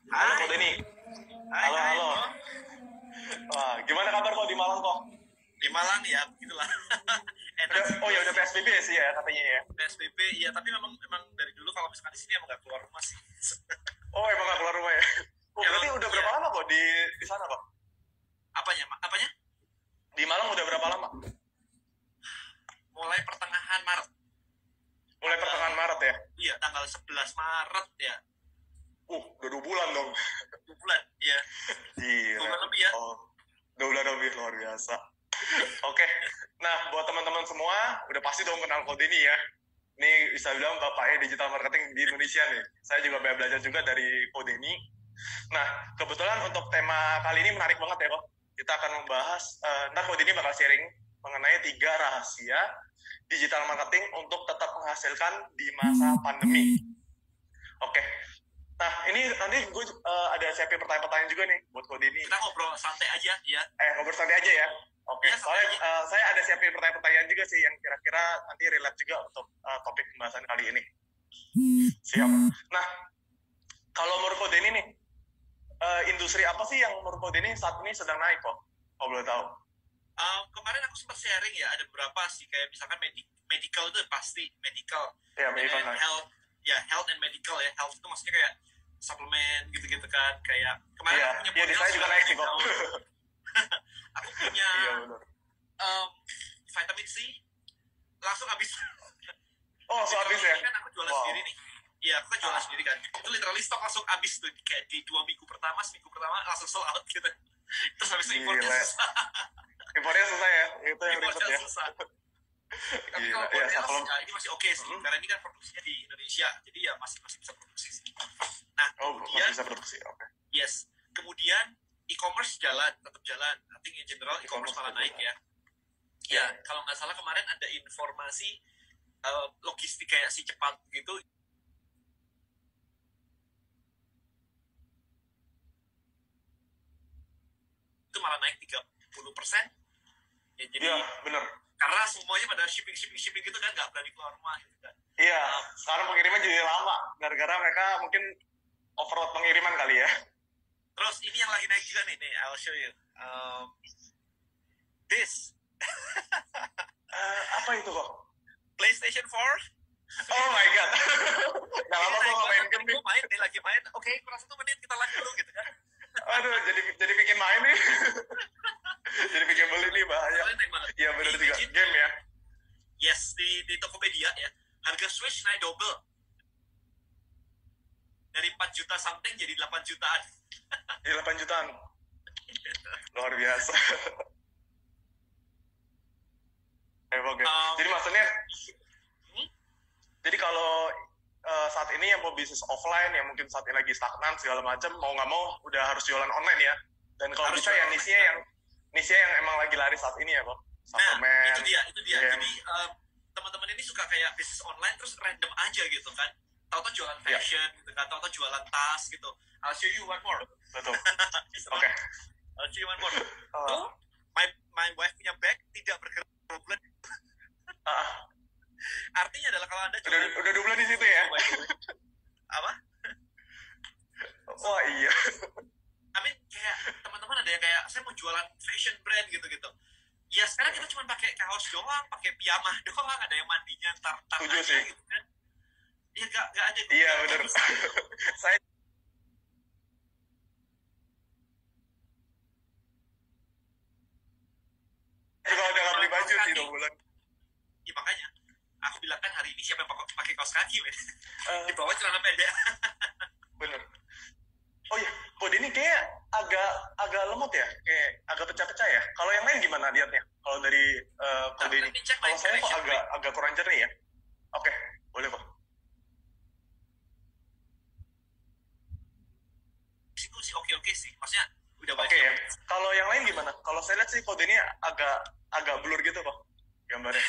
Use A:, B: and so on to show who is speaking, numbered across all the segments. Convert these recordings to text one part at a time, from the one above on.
A: Halo
B: Hai.
A: Ko Denny.
B: Hai,
A: Halo,
B: hai.
A: halo. Wah, gimana kabar kok di Malang kok?
B: Di Malang ya, begitulah. Enak sih.
A: Oh ya udah PSBB sih ya katanya ya.
B: PSBB, ya tapi memang dari dulu kalau misalkan di sini emang nggak keluar rumah sih.
A: Oh emang gak keluar rumah ya? Oh
B: Ya,
A: berarti udah berapa
B: iya.
A: lama kok di sana kok?
B: Apanya? Apanya?
A: Di Malang udah berapa lama?
B: Mulai pertengahan Maret.
A: Mulai pertengahan Maret ya?
B: Iya, tanggal 11 Maret ya.
A: Udah 2 bulan dong.
B: 2 bulan, ya.
A: Gila.
B: 2 bulan lebih ya.
A: Oh, 2 bulan lebih luar biasa. Oke, nah buat teman-teman semua udah pasti dong kenal Ko Denny ya. Ini bisa bilang bapaknya digital marketing di Indonesia nih. Saya juga banyak belajar juga dari Ko Denny. Nah, kebetulan untuk tema kali ini menarik banget ya kok. Kita akan membahas, ntar Ko Denny bakal sharing mengenai 3 rahasia digital marketing untuk tetap menghasilkan di masa pandemi. Oke, nah ini nanti gue ada siapin pertanyaan-pertanyaan juga nih buat Ko Denny.
B: Kita ngobrol santai aja, ya.
A: Ngobrol santai aja ya. Oke,
B: Iya,
A: soalnya
B: santai aja.
A: saya ada siapin pertanyaan-pertanyaan juga sih yang kira-kira nanti relate juga untuk topik pembahasan kali ini. Siap. Nah, kalau menurut Ko Denny nih, industri apa sih yang menurut Ko Denny saat ini sedang naik kok? Kalau boleh tahu.
B: Kemarin aku sempat sharing ya, ada beberapa sih, kayak misalkan medical itu pasti medical.
A: Ya, medical
B: And
A: naik.
B: health and medical ya. Health itu maksudnya kayak suplemen gitu-gitu kan, kayak kemarin
A: Iya,
B: aku punya
A: iya di
B: model
A: saya juga naik sih kok.
B: aku punya
A: Iya benar.
B: vitamin C langsung habis.
A: Oh, so habis ya?
B: Kan aku jualan
A: Wow.
B: sendiri nih. Iya, aku kan jualan sendiri kan. Itu literally stok langsung habis tuh, kayak di 2 minggu pertama, seminggu pertama langsung sold out gitu. Terus habis itu impornya
A: Gila.
B: susah.
A: Impornya susah ya? Itu yang ribet
B: Impornya
A: ya?
B: susah. Tapi
A: Gila,
B: kalau
A: ya,
B: model
A: sebelum-
B: ya, ini masih oke sih, karena ini kan produksinya di Indonesia, jadi ya masih bisa produksi sih. Nah,
A: Oh,
B: kemudian
A: masih bisa produksi, oke.
B: yes, kemudian e-commerce jalan, tetap jalan. I think in general e-commerce malah
A: tetap
B: naik ya. Ya, kalau nggak salah kemarin ada informasi logistik kayak si cepat gitu, itu malah naik 30%. Ya, jadi
A: Iya, benar.
B: karena semuanya pada shipping gitu kan, nggak berani keluar rumah gitu kan.
A: Iya, sekarang pengiriman jadi lama. Gara-gara mereka mungkin overload pengiriman kali ya.
B: Terus ini yang lagi naik juga nih, I'll show you. This
A: Apa itu kok?
B: PlayStation 4.
A: Oh my god. Udah lama gue gak main game nih.
B: Gue main nih, lagi main. Oke, kurang 1 menit kita live dulu gitu kan.
A: Aduh, jadi bikin main nih. Jadi bikin beli nih bahaya.
B: Soalnya naik banget.
A: Iya benar
B: Di
A: juga.
B: Digit,
A: Game ya.
B: yes, di Tokopedia ya. Harga Switch naik double. Dari 4 juta something jadi 8 jutaan.
A: Di 8 jutaan. Luar biasa. Oke. Jadi maksudnya, jadi kalau saat ini yang mau bisnis offline yang mungkin saat ini lagi stagnan segala macam, mau nggak mau udah harus jualan online ya. Dan kalau
B: Harus
A: bisa ya
B: jualan
A: niche yang emang lagi laris saat ini ya kok.
B: Nah,
A: Suplemen.
B: itu dia.
A: game.
B: Jadi teman-teman ini suka kayak bisnis online terus random aja gitu kan. Tahu-tahu jualan
A: Iya.
B: fashion gitu kan, tahu-tahu jualan tas gitu. I'll show you one more.
A: Betul.
B: Bisa
A: Oke.
B: banget. I'll show you one more.
A: Uh,
B: Tuh, my wife punya bag tidak bergerak 2 bulan. Artinya adalah kalau Anda
A: udah 2 bulan di situ ya.
B: Apa?
A: Wah iya.
B: I mean, kayak teman-teman ada yang kayak saya mau jualan fashion brand gitu-gitu. Ya sekarang kita cuma pakai kaos doang, pakai piyama doang, ada yang mandinya tar
A: Setuju
B: aja
A: sih.
B: gitu kan. Ya gak ada.
A: Iya benar. Saya juga udah nggak beli baju sih 2 bulan.
B: Ya makanya aku bilang kan hari ini siapa yang pakai kaos kaki men.
A: Eh,
B: Di bawah celana pendek.
A: bener. Oh iya, kode ini kayak agak lemot ya, kayak agak pecah-pecah ya. Kalau yang lain gimana liatnya? Kalau dari kode ini,
B: Let me check my
A: kalau saya kok
B: connection,
A: agak kurang jernih ya. Oke, boleh kok.
B: Itu sih oke sih. Maksudnya udah
A: Oke ya. Kalau yang lain gimana? Kalau saya lihat sih kode ini agak blur gitu kok gambarnya.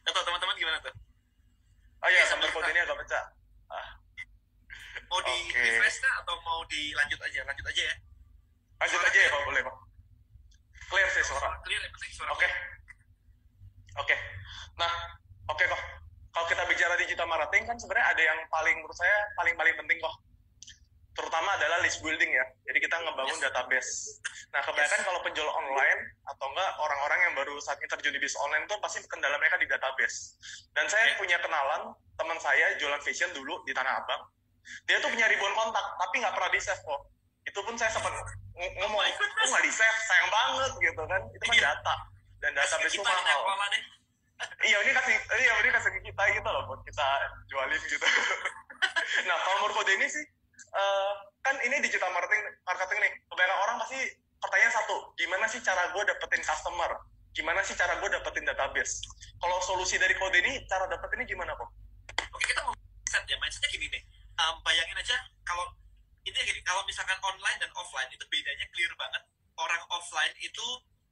B: Atau teman-teman gimana tuh?
A: Oh iya,
B: Sambil
A: gambar kode ini agak pecah.
B: Mau di
A: Oke.
B: refresh kah atau mau dilanjut aja? Lanjut aja ya.
A: Lanjut aja ya Pak, boleh Pak. Clear sih suara.
B: Clear ya, penting suara.
A: Oke. Oke. Nah, oke kok. Kalau kita bicara digital marketing kan sebenarnya ada yang paling menurut saya paling penting kok. terutama adalah list building ya. Jadi kita ngebangun database. Nah, kebanyakan kalau penjual online atau enggak orang-orang yang baru saat ini terjun di bisnis online itu pasti kendala mereka di database. Dan saya punya kenalan teman saya jualan fashion dulu di Tanah Abang. Dia tuh punya ribuan kontak, tapi nggak pernah di-save kok. Itu pun saya sempat ngomong, kok nggak di-save? Sayang banget gitu kan. Itu kan data. Dan database itu mahal. Iya, ini kasih ke kita gitu loh, buat kita jualin gitu. Nah, kalau menurut kode ini sih, kan ini digital marketing nih. Kebanyakan orang pasti pertanyaan satu, gimana sih cara gue dapetin customer? Gimana sih cara gue dapetin database? Kalau solusi dari kode ini, cara dapetinnya gimana kok?
B: Oke, kita mau mindsetnya gini nih. Bayangin aja kalau ini gini, kalau misalkan online dan offline itu bedanya clear banget. Orang offline itu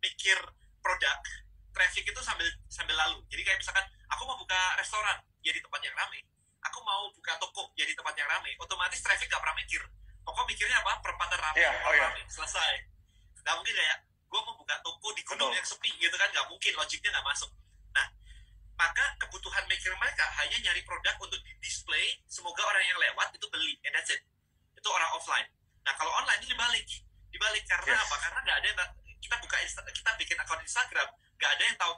B: mikir produk, traffic itu sambil lalu. Jadi kayak misalkan aku mau buka restoran, ya di tempat yang ramai. Aku mau buka toko, ya di tempat yang ramai. Otomatis traffic gak pernah mikir. Pokok mikirnya apa? Perempatan ramai, ramai, selesai. Gak mungkin kayak gue mau buka toko di gunung yang sepi gitu kan, gak mungkin, logiknya gak masuk. Nah, maka kebutuhan mikir mereka hanya nyari produk untuk di display, semoga orang yang lewat itu beli, and that's it. Itu orang offline. Nah, kalau online ini dibalik karena apa? Karena nggak ada yang kita bikin akun Instagram, nggak ada yang tahu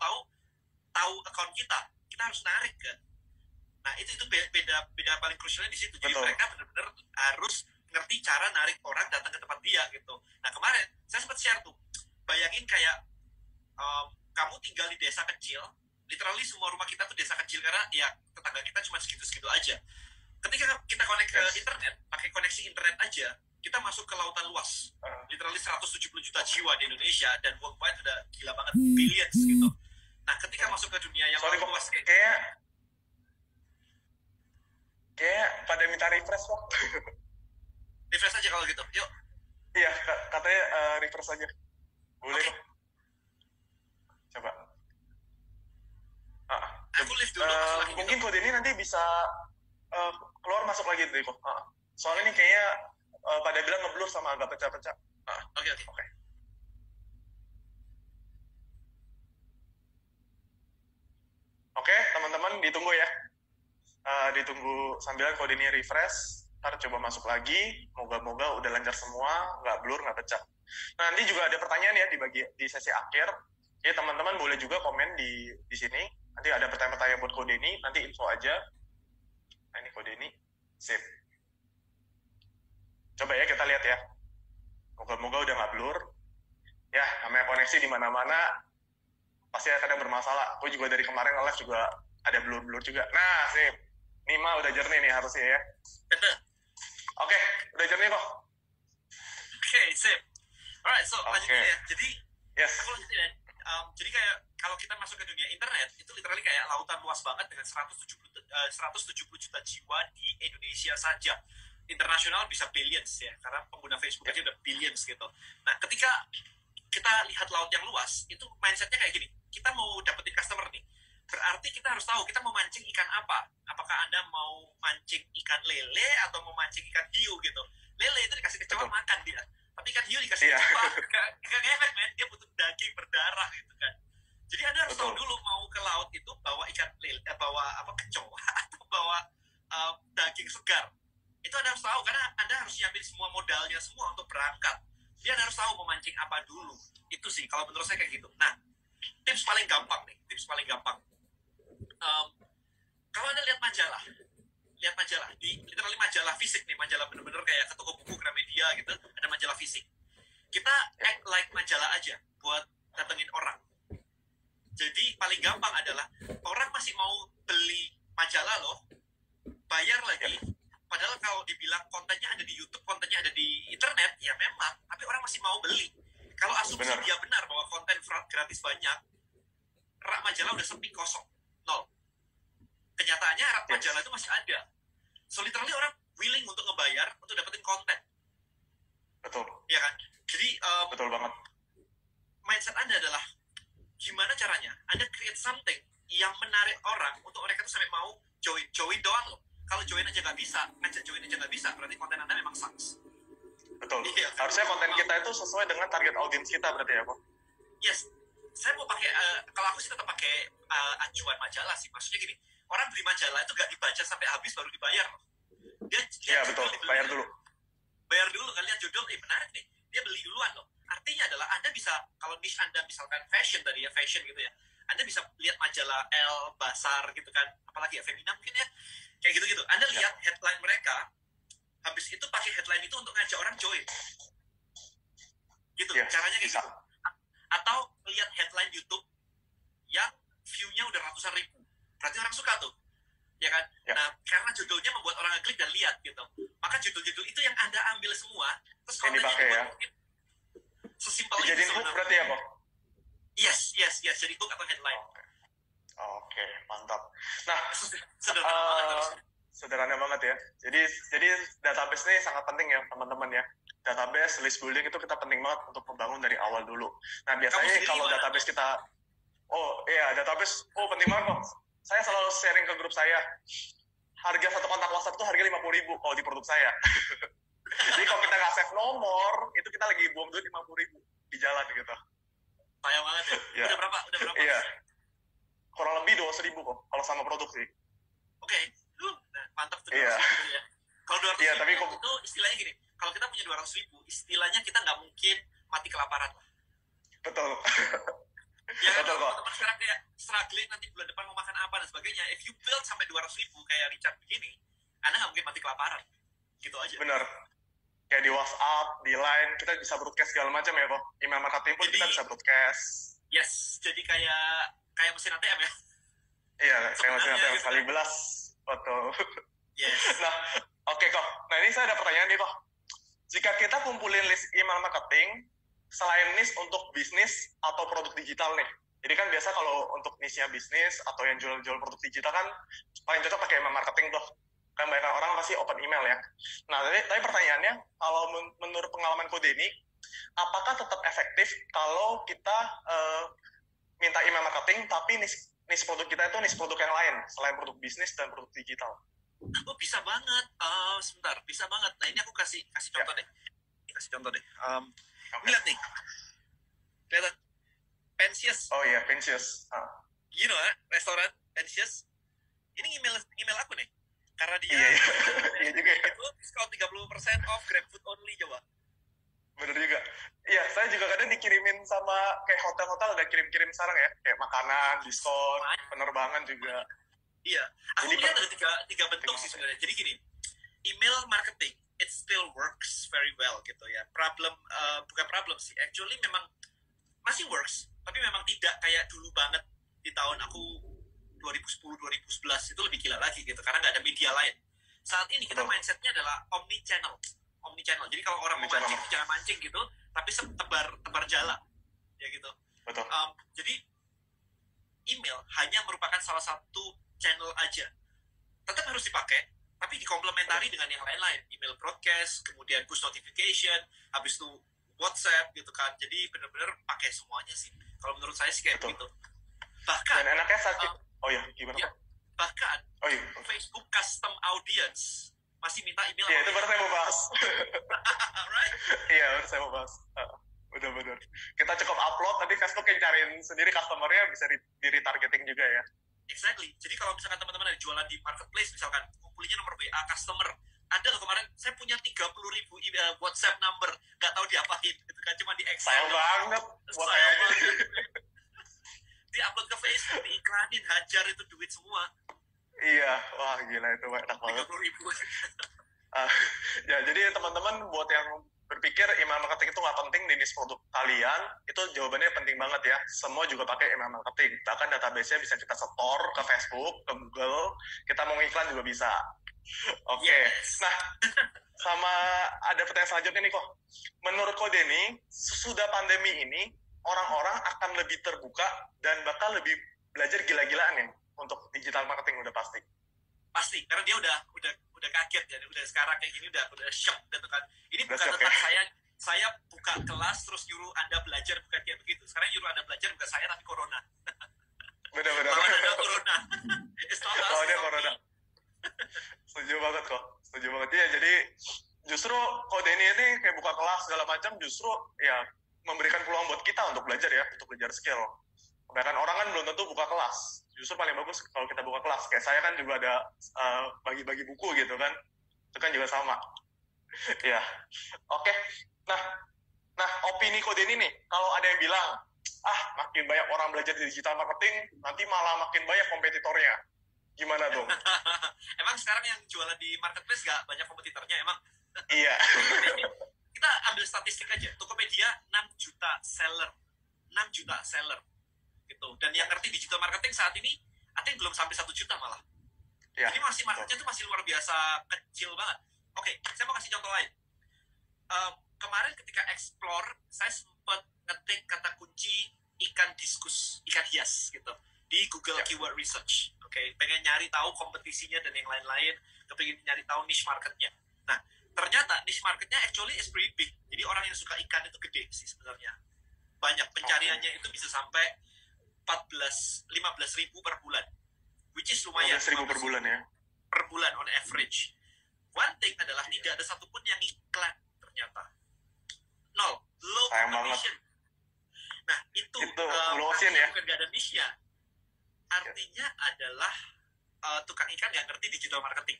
B: akun kita harus narik kan. Nah, itu beda paling krusialnya di situ. Jadi mereka benar-benar harus ngerti cara narik orang datang ke tempat dia gitu. Nah, kemarin saya sempat share tuh, bayangin kayak kamu tinggal di desa kecil. Literally semua rumah kita tuh desa kecil karena ya tetangga kita cuma segitu-segitu aja. Ketika kita connect ke internet, pakai koneksi internet aja, kita masuk ke lautan luas. Literally 170 juta jiwa di Indonesia dan worldwide udah gila banget, billions gitu. Nah, ketika masuk ke dunia yang luas
A: kayak pada minta refresh kok.
B: Refresh aja kalau gitu. Yuk.
A: Iya, katanya refresh aja. Boleh kok. Coba.
B: Aku live dulu, masuk lagi
A: mungkin kode ini nanti bisa keluar masuk lagi deh kok. Soalnya ini kayaknya pada bilang ngeblur sama agak pecah-pecah. Oke. Oke, teman-teman ditunggu ya. Ditunggu sambil kode ini refresh. Ntar coba masuk lagi. Moga-moga udah lancar semua, nggak blur, nggak pecah. Nah, nanti juga ada pertanyaan ya di sesi akhir. Ya, teman-teman boleh juga komen di sini. Nanti ada pertanyaan-pertanyaan buat kode ini, nanti info aja. Nah, ini kode ini, sip. Coba ya kita lihat ya. Moga-moga udah nggak blur. Ya, namanya koneksi di mana-mana pasti akan bermasalah. Aku juga dari kemarin nge-live juga ada blur-blur juga. Nah, sip. Ini mah udah jernih nih harusnya ya.
B: Betul.
A: Oke, udah jernih kok.
B: Oke, sip. Alright, so lanjutin ya. Jadi, aku lanjutin ya. Jadi kayak kalau kita masuk ke dunia internet itu literally kayak lautan luas banget dengan 170 juta jiwa di Indonesia saja. Internasional bisa billions ya, karena pengguna Facebook aja udah billions gitu. Nah, ketika kita lihat laut yang luas, itu mindsetnya kayak gini. Kita mau dapetin customer nih, berarti kita harus tahu kita mau mancing ikan apa. Apakah Anda mau mancing ikan lele atau mau mancing ikan hiu gitu. Lele itu dikasih kecoa makan dia. Tapi ikan hiu dikasih kecoa, gak ngefek men, dia butuh daging berdarah gitu kan. Jadi Anda harus tahu dulu mau ke laut itu bawa ikan lele, bawa kecoa atau bawa daging segar. Itu Anda harus tahu karena Anda harus nyiapin semua modalnya semua untuk berangkat. Jadi Anda harus tahu mau mancing apa dulu. Itu sih kalau menurut saya kayak gitu. Nah, tips paling gampang kalau Anda lihat majalah di literally majalah fisik nih, majalah bener-bener kayak ke toko buku Gramedia gitu, ada majalah fisik. Kita act like majalah aja buat datengin orang. Jadi paling gampang adalah orang masih mau beli majalah loh, bayar lagi. Padahal kalau dibilang kontennya ada di YouTube, kontennya ada di internet, ya memang, tapi orang masih mau beli. Kalau asumsi dia benar bahwa konten gratis banyak, rak majalah udah sepi, kosong, nol. Kenyataannya rak majalah itu masih ada. So literally orang willing untuk ngebayar untuk dapetin konten.
A: Betul.
B: Iya kan? Jadi
A: betul banget.
B: Mindset Anda adalah gimana caranya Anda create something yang menarik orang untuk mereka tuh sampai mau join doang loh. Kalau join aja nggak bisa, ngajak join aja nggak bisa, berarti konten Anda memang sucks.
A: Betul. Iya, harusnya konten kita itu sesuai dengan target audiens kita berarti ya, Pak?
B: Yes. Saya mau pakai, kalau aku sih tetap pakai acuan majalah sih. Maksudnya gini, orang beli majalah itu nggak dibaca sampai habis baru dibayar loh.
A: Iya betul, bayar dulu.
B: kalau niche Anda misalkan fashion tadi ya, fashion gitu ya, Anda bisa lihat majalah Elle, Basar gitu kan, apalagi ya Femina mungkin ya, kayak gitu-gitu. Anda lihat headline mereka, habis itu pakai headline itu untuk ngajak orang join. Gitu, caranya kayak gitu. Atau lihat headline YouTube yang view-nya udah ratusan ribu, berarti orang suka tuh, ya kan? Nah, karena judulnya membuat orang ngeklik dan lihat gitu, maka judul-judul itu yang Anda ambil semua, terus kontennya dibuat mungkin sesimpel itu.
A: Jadi hook berarti ya, Kok?
B: Yes, jadi hook atau headline.
A: Oke, mantap. Nah,
B: sederhana
A: banget ya. Jadi database ini sangat penting ya, teman-teman ya. Database, list building itu kita penting banget untuk membangun dari awal dulu. Nah, biasanya kalau database kita, database, penting banget kok. Saya selalu sharing ke grup saya, harga satu kontak WhatsApp itu harga 50.000 kalau di produk saya. Jadi kalau kita nggak save nomor, itu kita lagi buang duit 50.000 di jalan gitu.
B: Sayang banget ya. Udah berapa?
A: Iya. Kurang lebih 200.000 kok, kalau sama produk sih.
B: Oke. Mantap tuh.
A: Iya.
B: Kalau 200.000 itu istilahnya gini, kalau kita punya 200.000, istilahnya kita nggak mungkin mati kelaparan lah.
A: Betul.
B: Ya kan, teman-teman sekarang kayak struggling nanti bulan depan mau makan apa dan sebagainya. If you build sampai 200.000 kayak Richard begini, Anda nggak mungkin mati kelaparan. Gitu aja.
A: Benar. Kayak di WhatsApp, di Line, kita bisa broadcast segala macam ya kok. Email marketing pun kita bisa broadcast.
B: Yes, jadi kayak mesin ATM ya.
A: Iya, kayak mesin ATM gitu. Kali belas. Betul.
B: Yes.
A: Nah, oke kok. Nah ini saya ada pertanyaan nih kok. Jika kita kumpulin list email marketing, selain niche untuk bisnis atau produk digital nih. Jadi kan biasa kalau untuk niche-nya bisnis atau yang jual-jual produk digital kan paling cocok pakai email marketing tuh. Kan banyak orang pasti open email ya. Nah, tapi pertanyaannya, kalau menurut pengalaman Ko Denny, apakah tetap efektif kalau kita minta email marketing, tapi niche produk kita itu niche produk yang lain, selain produk bisnis dan produk digital?
B: Oh, bisa banget. Sebentar, bisa banget. Nah, ini aku kasih contoh deh. Kasih contoh deh. Lihat nih. Lihat. Pensius.
A: Oh iya, Pensius.
B: You know, restoran Pensius. Ini email aku nih. Karena dia
A: iya juga ya.
B: Itu diskon 30% off GrabFood only, coba.
A: Bener juga. Iya, saya juga kadang dikirimin sama kayak hotel-hotel ada kirim-kirim sekarang ya, kayak makanan, diskon, penerbangan juga.
B: Iya, aku lihat ada tiga bentuk sih sebenarnya. Jadi gini, email marketing it still works very well gitu ya. Bukan problem sih, actually memang masih works, tapi memang tidak kayak dulu banget di tahun aku 2010-2011 itu lebih gila lagi gitu, karena nggak ada media lain. Saat ini kita mindsetnya adalah omni channel. Jadi kalau orang mau mancing jangan mancing gitu, tapi tebar jala ya gitu.
A: Betul.
B: Jadi email hanya merupakan salah satu channel aja. Tetap harus dipakai, tapi dikomplementari dengan yang lain-lain. Email broadcast, kemudian push notification, habis itu WhatsApp gitu kan. Jadi benar-benar pakai semuanya sih. Kalau menurut saya sih kayak begitu. Bahkan
A: dan enaknya gimana?
B: Ya, bahkan Facebook custom audience masih minta email.
A: Iya, itu baru saya mau bahas.
B: Right?
A: Iya, baru saya mau bahas. Benar-benar. Kita cukup upload, nanti Facebook yang cariin sendiri customer-nya bisa di retargeting juga ya.
B: Exactly. Jadi kalau misalkan teman-teman ada jualan di marketplace, misalkan kumpulinya nomor WA customer, ada loh kemarin saya punya 30.000 WhatsApp number, nggak tahu diapain, itu kan cuma di Excel.
A: Sayang banget.
B: Di upload ke Facebook, diiklanin, hajar itu duit semua.
A: Iya, wah gila itu enak banget. 30.000. Ya, jadi teman-teman buat yang berpikir email marketing itu nggak penting di niche produk kalian, itu jawabannya penting banget ya. Semua juga pakai email marketing. Bahkan database-nya bisa kita store ke Facebook, ke Google, kita mau iklan juga bisa. Oke.
B: Yes.
A: Nah, sama ada pertanyaan selanjutnya nih kok. Menurut Ko Denny, sesudah pandemi ini, orang-orang akan lebih terbuka dan bakal lebih belajar gila-gilaan ya untuk digital marketing udah pasti.
B: Pasti, karena dia udah kaget ya, udah sekarang kayak gini udah shock gitu kan. Ini bukan
A: shock,
B: tentang
A: ya?
B: saya buka kelas terus nyuruh Anda belajar, bukan kayak begitu. Sekarang nyuruh Anda belajar bukan saya tapi corona.
A: Benar-benar.
B: Malah ada corona.
A: Dia corona. Setuju banget kok. Setuju banget ya. Jadi justru Ko Denny ini kayak buka kelas segala macam justru ya memberikan peluang buat kita untuk belajar ya, untuk belajar skill. Bahkan orang kan belum tentu buka kelas. Justru paling bagus kalau kita buka kelas. Kayak saya kan juga ada bagi-bagi buku gitu kan. Itu kan juga sama. Ya. Oke. Nah, Nah, opini Ko Denny nih, kalau ada yang bilang, makin banyak orang belajar di digital marketing, nanti malah makin banyak kompetitornya. Gimana dong?
B: Emang sekarang yang jualan di marketplace gak banyak kompetitornya emang?
A: Iya.
B: Kita ambil statistik aja, Tokopedia 6 juta seller, 6 juta seller gitu. Dan yang ngerti digital marketing saat ini, ada yang belum sampai 1 juta malah. Ya. Jadi masih marketnya itu masih luar biasa kecil banget. Oke, saya mau kasih contoh lain. Kemarin ketika explore, saya sempat ngetik kata kunci ikan diskus, ikan hias gitu di Google Keyword Research. Oke, pengen nyari tahu kompetisinya dan yang lain-lain, pengen nyari tahu niche marketnya. Nah, ternyata niche marketnya actually is pretty big. Jadi orang yang suka ikan itu gede sih sebenarnya. Banyak pencariannya itu bisa sampai 15 ribu per bulan, which is lumayan.
A: 15 ribu per bulan ya?
B: Per bulan on average. One thing adalah tidak ada satupun yang iklan ternyata. Nol, low competition. Nah, itu
A: low ocean ya?
B: Bukan gak ada niche-nya. Artinya adalah tukang ikan gak ngerti digital marketing.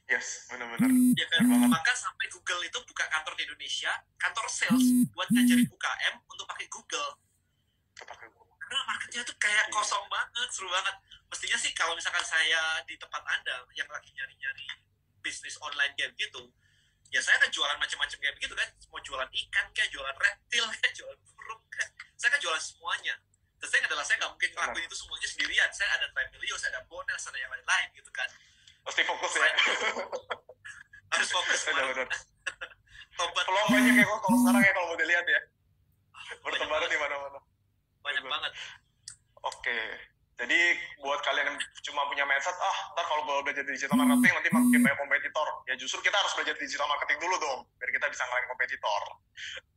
A: Yes, benar-benar.
B: Ya kan? Maka sampai Google itu buka kantor di Indonesia, kantor sales buat ngajarin UKM untuk pakai Google. Karena marketnya tuh kayak kosong banget, seru banget. Mestinya sih kalau misalkan saya di tempat Anda yang lagi nyari-nyari bisnis online kayak gitu, ya saya kan jualan macam-macam kayak begitu kan. Mau jualan ikan kayak, jualan reptil kayak, jualan burung kayak. Saya kan jualan semuanya. Terus saya adalah saya nggak mungkin ngelakuin itu semuanya sendirian. Saya ada Family, saya ada Bonus, ada yang lain-lain gitu kan.
A: Pasti fokus ya.
B: Harus fokus.
A: Benar-benar. Peluang banyak ya kok kalau sekarang ya, kalau mau dilihat ya. Bertebaran di mana-mana.
B: Banyak banget.
A: Oke. Jadi buat kalian yang cuma punya mindset, ntar kalau gue belajar digital marketing nanti makin banyak kompetitor. Ya justru kita harus belajar digital marketing dulu dong, biar kita bisa ngalahin kompetitor.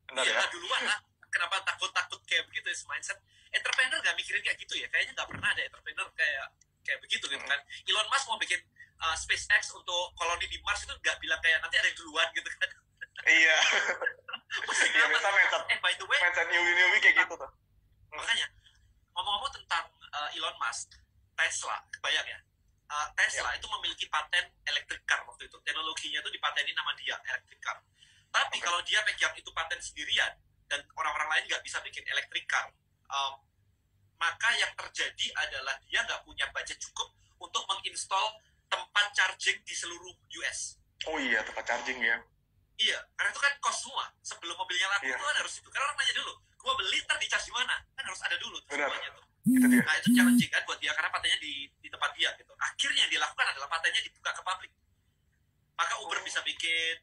A: Benar ya?
B: Duluan lah. Kenapa takut-takut kayak begitu ya mindset? Entrepreneur nggak mikirin kayak gitu ya? Kayaknya nggak pernah ada entrepreneur kayak begitu gitu kan. Elon Musk mau bikin SpaceX untuk koloni di Mars itu nggak bilang kayak nanti ada yang duluan gitu kan.
A: Iya. Iya, biasa mindset.
B: By the way,
A: mindset newbie kayak gitu tuh.
B: Makanya, ngomong-ngomong tentang Elon Musk, Tesla, kebayang ya? Tesla itu memiliki paten electric car waktu itu. Teknologinya itu dipatenin nama dia, electric car. Tapi kalau dia pegang itu paten sendirian, dan orang-orang lain nggak bisa bikin electric car, maka yang terjadi adalah dia nggak punya budget cukup untuk menginstall tempat charging di seluruh US.
A: Oh iya, tempat charging ya.
B: Iya, karena itu kan cost semua. Sebelum mobilnya laku itu kan harus itu. Karena orang nanya dulu, gua beli ntar di charge di mana? Kan harus ada dulu semuanya tuh.
A: Itu dia.
B: Nah, itu challenging kan buat dia, karena patennya di tempat dia gitu. Akhirnya yang dilakukan adalah patennya dibuka ke publik. Maka Uber bisa bikin,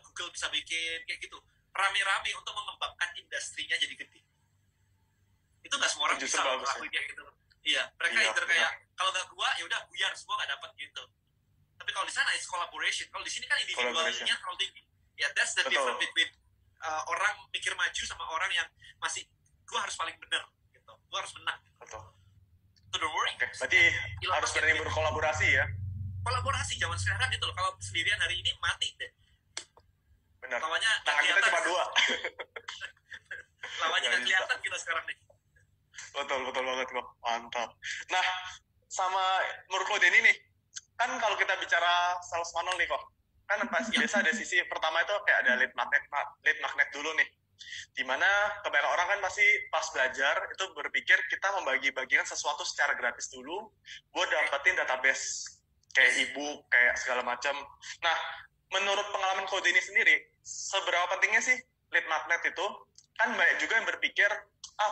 B: Google bisa bikin, kayak gitu. Rame-rame untuk mengembangkan industrinya jadi gede. Itu nggak semua orang bisa melakukan kayak gitu. Iya, mereka either kayak, kalau nggak gua, ya udah buyar, semua nggak dapat gitu. Tapi kalau di sana it's collaboration. Kalau di sini kan individualnya terlalu tinggi. Ya, that's the difference between orang mikir maju sama orang yang masih, gua harus paling benar gitu. Gua harus menang.
A: Betul.
B: So don't worry.
A: Berarti harus berani berkolaborasi ya.
B: Kolaborasi zaman sekarang itu loh. Kalau sendirian hari ini mati deh.
A: Benar.
B: Lawannya
A: tangan kita cuma 2.
B: Lawannya nggak kelihatan kita sekarang nih.
A: Betul banget kok. Mantap. Nah, sama menurut Ko Denny nih, kan kalau kita bicara sales funnel nih kok, kan biasa ada sisi pertama itu kayak ada lead magnet dulu nih, dimana kebanyakan orang kan masih pas belajar itu berpikir kita membagi-bagikan sesuatu secara gratis dulu buat dapetin database kayak ebook kayak segala macam. Nah, menurut pengalaman Ko Denny sendiri, seberapa pentingnya sih lead magnet itu? Kan banyak juga yang berpikir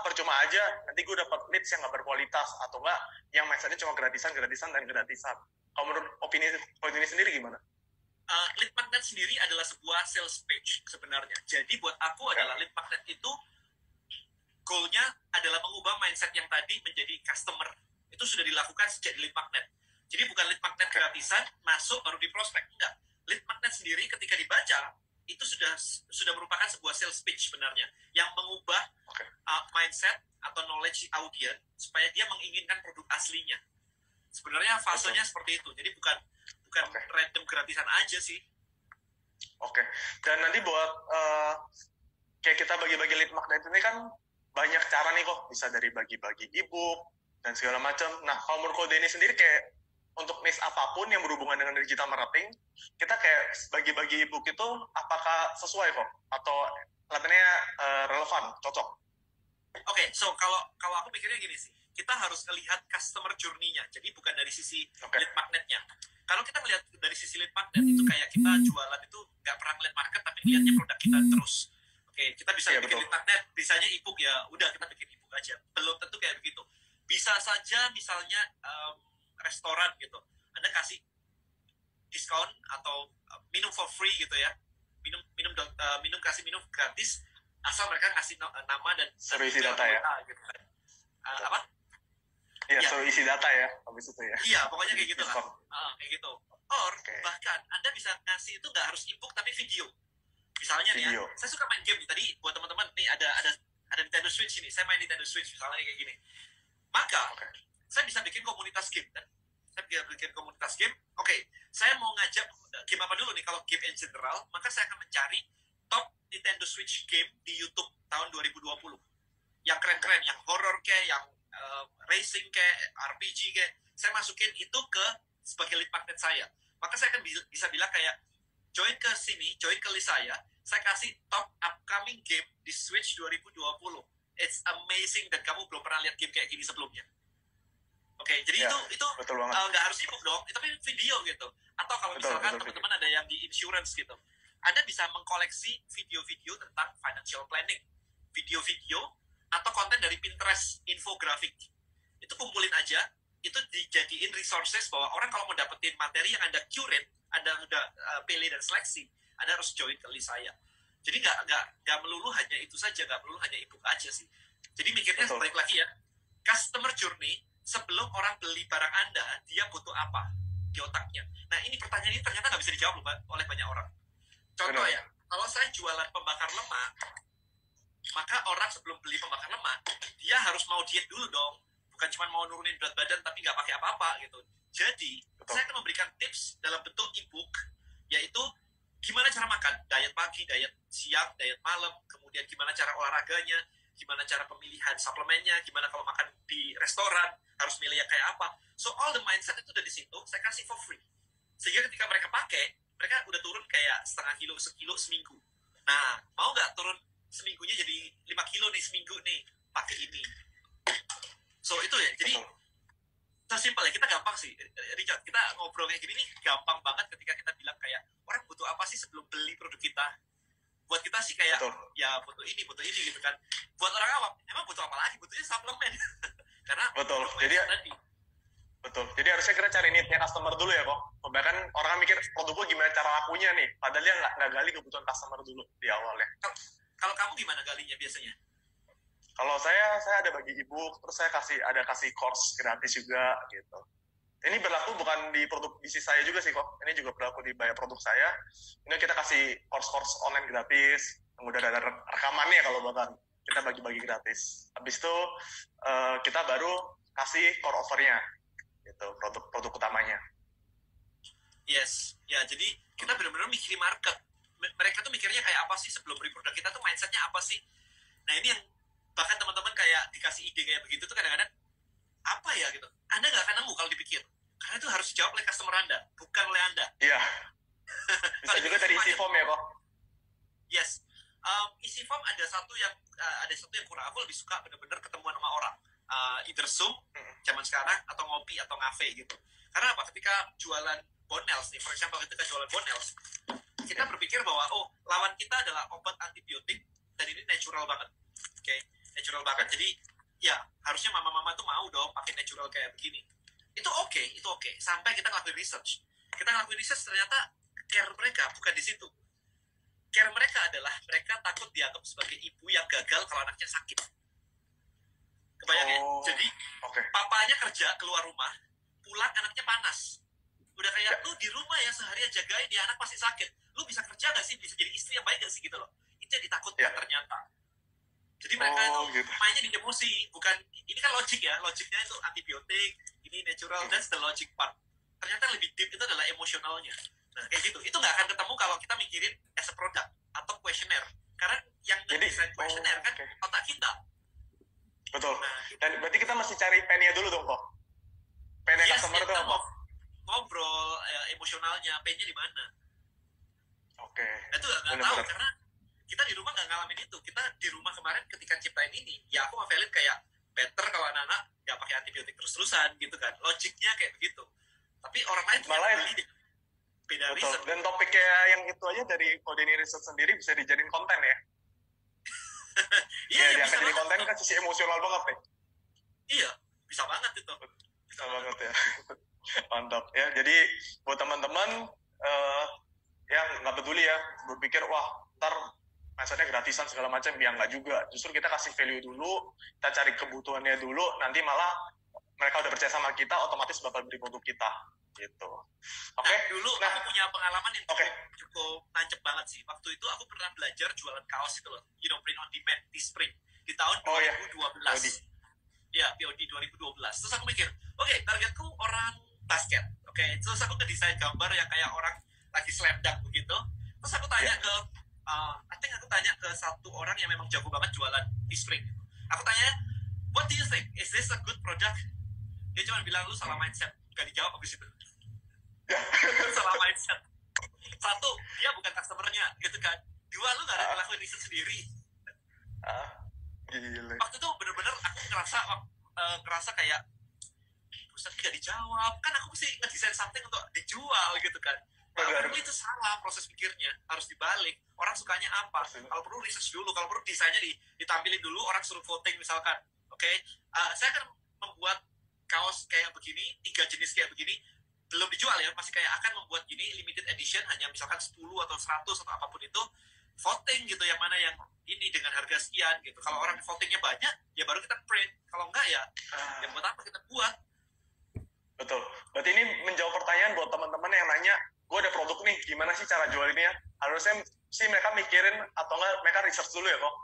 A: percuma aja, nanti gue dapat leads yang nggak berkualitas atau enggak yang mindsetnya cuma gratisan. Kalau menurut opini Ko Denny sendiri gimana?
B: Lead magnet sendiri adalah sebuah sales page sebenarnya. Jadi buat aku adalah lead magnet itu goalnya adalah mengubah mindset yang tadi menjadi customer. Itu sudah dilakukan sejak di lead magnet. Jadi bukan lead magnet gratisan masuk baru di prospek, enggak. Lead magnet sendiri ketika dibaca itu sudah merupakan sebuah sales pitch sebenarnya yang mengubah mindset atau knowledge audience supaya dia menginginkan produk aslinya. Sebenarnya fasenya seperti itu. Jadi bukan random gratisan aja sih.
A: Oke. Dan nanti buat kayak kita bagi-bagi lead magnet ini kan banyak cara nih kok, bisa dari bagi-bagi ebook dan segala macam. Nah, kalau menurut Ko Denny sendiri kayak untuk niche apapun yang berhubungan dengan digital marketing, kita kayak bagi-bagi ebook itu apakah sesuai kok atau kelihatannya relevan, cocok?
B: Oke, so kalau aku pikirnya gini sih, kita harus melihat customer journey-nya, jadi bukan dari sisi lead magnetnya. Kalau kita melihat dari sisi lead magnet itu kayak kita jualan itu nggak pernah ngeliat market tapi lihatnya produk kita terus. Oke, kita bisa bikin lead magnet, bisanya ebook ya udah kita bikin ebook aja. Belum tentu kayak begitu. Bisa saja misalnya restoran gitu, Anda kasih diskon atau minum for free gitu ya, kasih minum gratis asal mereka ngasih nama dan
A: suruh isi data ya
B: gitu kan. Apa
A: ya, suruh isi data ya habis itu ya.
B: Iya, pokoknya kayak gitu lah. Kayak gitu. Or bahkan Anda bisa ngasih itu nggak harus ebook tapi video. Misalnya nih ya, saya suka main game tadi buat teman-teman nih ada Nintendo Switch ini, saya main Nintendo Switch misalnya kayak gini. Maka saya bisa bikin komunitas game kan. Saya bikin komunitas game. Oke, saya mau ngajak game apa dulu nih? Kalau game in general, maka saya akan mencari top Nintendo Switch game di YouTube tahun 2020. Yang keren-keren, yang horror kayak, yang racing kayak, RPG kayak. Saya masukin itu ke sebagai lead magnet saya. Maka saya akan bisa bilang kayak, join ke sini, join ke list saya kasih top upcoming game di Switch 2020. It's amazing dan kamu belum pernah lihat game kayak gini sebelumnya. Oke, jadi itu nggak harus ebook dong, tapi video gitu. Atau kalau misalkan teman-teman ada yang di insurance gitu, Anda bisa mengkoleksi video-video tentang financial planning, video-video atau konten dari Pinterest, infografik. Itu kumpulin aja, itu dijadiin resources bahwa orang kalau mau dapetin materi yang Anda curate, Anda udah pilih dan seleksi, Anda harus join ke list saya. Jadi nggak melulu hanya itu saja, nggak melulu hanya ebook aja sih. Jadi mikirnya balik lagi ya, customer journey sebelum orang beli barang Anda, dia butuh apa di otaknya. Nah ini pertanyaan ini ternyata nggak bisa dijawab oleh banyak orang. Contoh ya, kalau saya jualan pembakar lemak, maka orang sebelum beli pembakar lemak, dia harus mau diet dulu dong. Bukan cuma mau nurunin berat badan tapi nggak pakai apa-apa gitu. Jadi, saya akan memberikan tips dalam bentuk ebook, yaitu gimana cara makan, diet pagi, diet siang, diet malam, kemudian gimana cara olahraganya, gimana cara pemilihan suplemennya, gimana kalau makan di restoran, harus milih yang kayak apa. So, all the mindset itu udah di situ, saya kasih for free. Sehingga ketika mereka pakai, mereka udah turun kayak setengah kilo, sekilo seminggu. Nah, mau nggak turun seminggunya jadi 5 kilo nih seminggu nih, pakai ini. So, itu ya, jadi sesimpel ya, kita gampang sih, Richard, kita ngobrol kayak gini nih gampang banget ketika kita bilang kayak, orang butuh apa sih sebelum beli produk kita? Buat kita sih kayak, ya butuh ini gitu kan. Buat orang awam, emang butuh apa lagi? Butuhnya suplemen. Karena
A: jadi harusnya kita cari need-nya customer dulu ya kok. Bahkan orang mikir produk gue gimana cara lakunya nih, padahal dia nggak gali kebutuhan customer dulu di awalnya.
B: Kalau kamu gimana galinya biasanya?
A: Kalau saya ada bagi ebook, terus saya kasih course gratis juga gitu. Ini berlaku bukan di produk bisnis saya juga sih kok. Ini juga berlaku di banyak produk saya. Ini kita kasih course online gratis, kemudian ada rekamannya kalau bahkan kita bagi-bagi gratis. Habis itu kita baru kasih core offer-nya, gitu, produk utamanya.
B: Yes, ya jadi kita benar-benar mikirin market. Mereka tuh mikirnya kayak apa sih sebelum beli produk kita tuh mindsetnya apa sih? Nah ini yang bahkan teman-teman kayak dikasih ide kayak begitu tuh kadang-kadang apa ya gitu. Anda nggak akan nemu kalau dipikir. Karena itu harus dijawab oleh customer Anda, bukan oleh Anda.
A: Iya. Bisa juga dari isi form ya kok.
B: Yes. Isi form ada satu yang kurang. Aku lebih suka benar-benar ketemuan sama orang. Either Zoom zaman sekarang atau ngopi atau ngafe gitu. Karena apa? Ketika jualan Bonels nih, for example ketika jualan Bonels, kita berpikir bahwa lawan kita adalah obat antibiotik dan ini natural banget. Oke, natural banget. Jadi ya harusnya mama-mama tuh mau dong pakai natural kayak begini. Itu oke. Sampai kita ngelakuin research. Ternyata care mereka bukan di situ. Care mereka adalah mereka takut dianggap sebagai ibu yang gagal kalau anaknya sakit. Kebayang ya? Jadi papanya kerja keluar rumah, pulang anaknya panas. Udah kayak lu di rumah ya seharian jagain dia anak pasti sakit. Lu bisa kerja gak sih? Bisa jadi istri yang baik gak sih gitu loh. Itu yang ditakutkan ternyata. Jadi mereka itu mainnya di emosi, bukan ini kan logik ya, logiknya itu antibiotik, ini natural, that's the logic part. Ternyata lebih deep itu adalah emosionalnya. Nah kayak gitu, itu nggak akan ketemu kalau kita mikirin as a product atau questionnaire. Karena yang desain questionnaire kan otak kita.
A: Betul. Dan berarti kita mesti cari pennya dulu dong kok. Pennya customer itu apa?
B: tahu
A: benar.
B: karena kita di rumah nggak ngalamin itu. Kita di rumah kemarin ketika ciptain ini, ya aku sama Felin kayak better kalau anak-anak nggak pakai antibiotik terus-terusan gitu kan. Logiknya kayak begitu. Tapi orang lain tuh
A: Malah
B: beli beda
A: betul.
B: reason.
A: Dan topiknya yang itu aja dari Codeni Research sendiri bisa dijadiin konten ya.
B: Iya,
A: Ya, dia
B: bisa
A: akan jadi
B: banget.
A: konten kan sisi emosional banget nih.
B: Iya, bisa banget itu.
A: Bisa banget ya. Mantap ya. Jadi buat teman-teman yang nggak peduli ya, berpikir wah ntar mindsetnya gratisan segala macam, ya nggak juga. Justru kita kasih value dulu, kita cari kebutuhannya dulu, nanti malah mereka udah percaya sama kita, otomatis bakal beli produk kita gitu. Oke.
B: Nah, dulu aku punya pengalaman yang cukup nancep banget sih. Waktu itu aku pernah belajar jualan kaos itu loh, print on demand di Spring di tahun 2012. Ya, POD 2012. Terus aku mikir, oke, targetku orang basket. Oke, terus aku ngedesain gambar yang kayak orang lagi slam dunk begitu. Terus aku tanya ke aku tanya ke satu orang yang memang jago banget jualan di Spring. Aku tanya, what do you think? Is this a good product? Dia cuma bilang, lu salah mindset. Gak dijawab habis itu. Salah mindset. Satu, dia bukan customer-nya, gitu kan. Dua, lu gak ada ngelakuin riset sendiri.
A: Gila.
B: Waktu itu bener-bener aku ngerasa kayak Ustaz gak dijawab. Kan aku mesti ngedesain something untuk dijual gitu kan. Nah, itu salah proses pikirnya, harus dibalik. Orang sukanya apa? Kalau perlu research dulu, kalau perlu desainnya ditampilin dulu, orang suruh voting misalkan. Oke, saya akan membuat kaos kayak begini, 3 jenis kayak begini, belum dijual ya, masih kayak akan membuat gini, limited edition, hanya misalkan 10 atau 100 atau apapun itu, voting gitu, yang mana yang ini dengan harga sekian gitu. Kalau orang votingnya banyak, ya baru kita print. Kalau enggak ya, yang buat apa kita buat?
A: Betul. Berarti ini menjawab pertanyaan buat teman-teman yang nanya, gue ada produk nih, gimana sih cara jualinnya? Harusnya sih mereka mikirin, atau enggak mereka research dulu ya kok.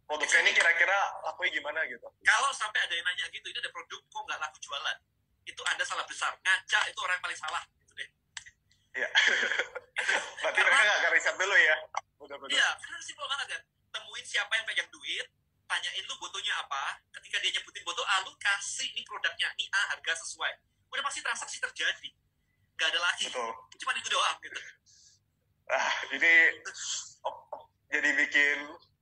A: Produknya ini kira-kira lakunya gimana gitu.
B: Kalau sampai ada yang nanya gitu, ini ada produk kok nggak laku jualan, itu Anda salah besar. Ngaca itu orang yang paling salah gitu deh.
A: Iya. Berarti mereka nggak riset dulu ya. Benar-benar.
B: Iya, karena simpel banget kan. Temuin siapa yang pegang duit, tanyain lu butuhnya apa. Ketika dia nyebutin butuh A, lu kasih ini produknya, ini A, harga sesuai. Udah pasti transaksi terjadi. Nggak ada lagi.
A: Betul.
B: Cuma itu doang gitu.
A: Ini jadi bikin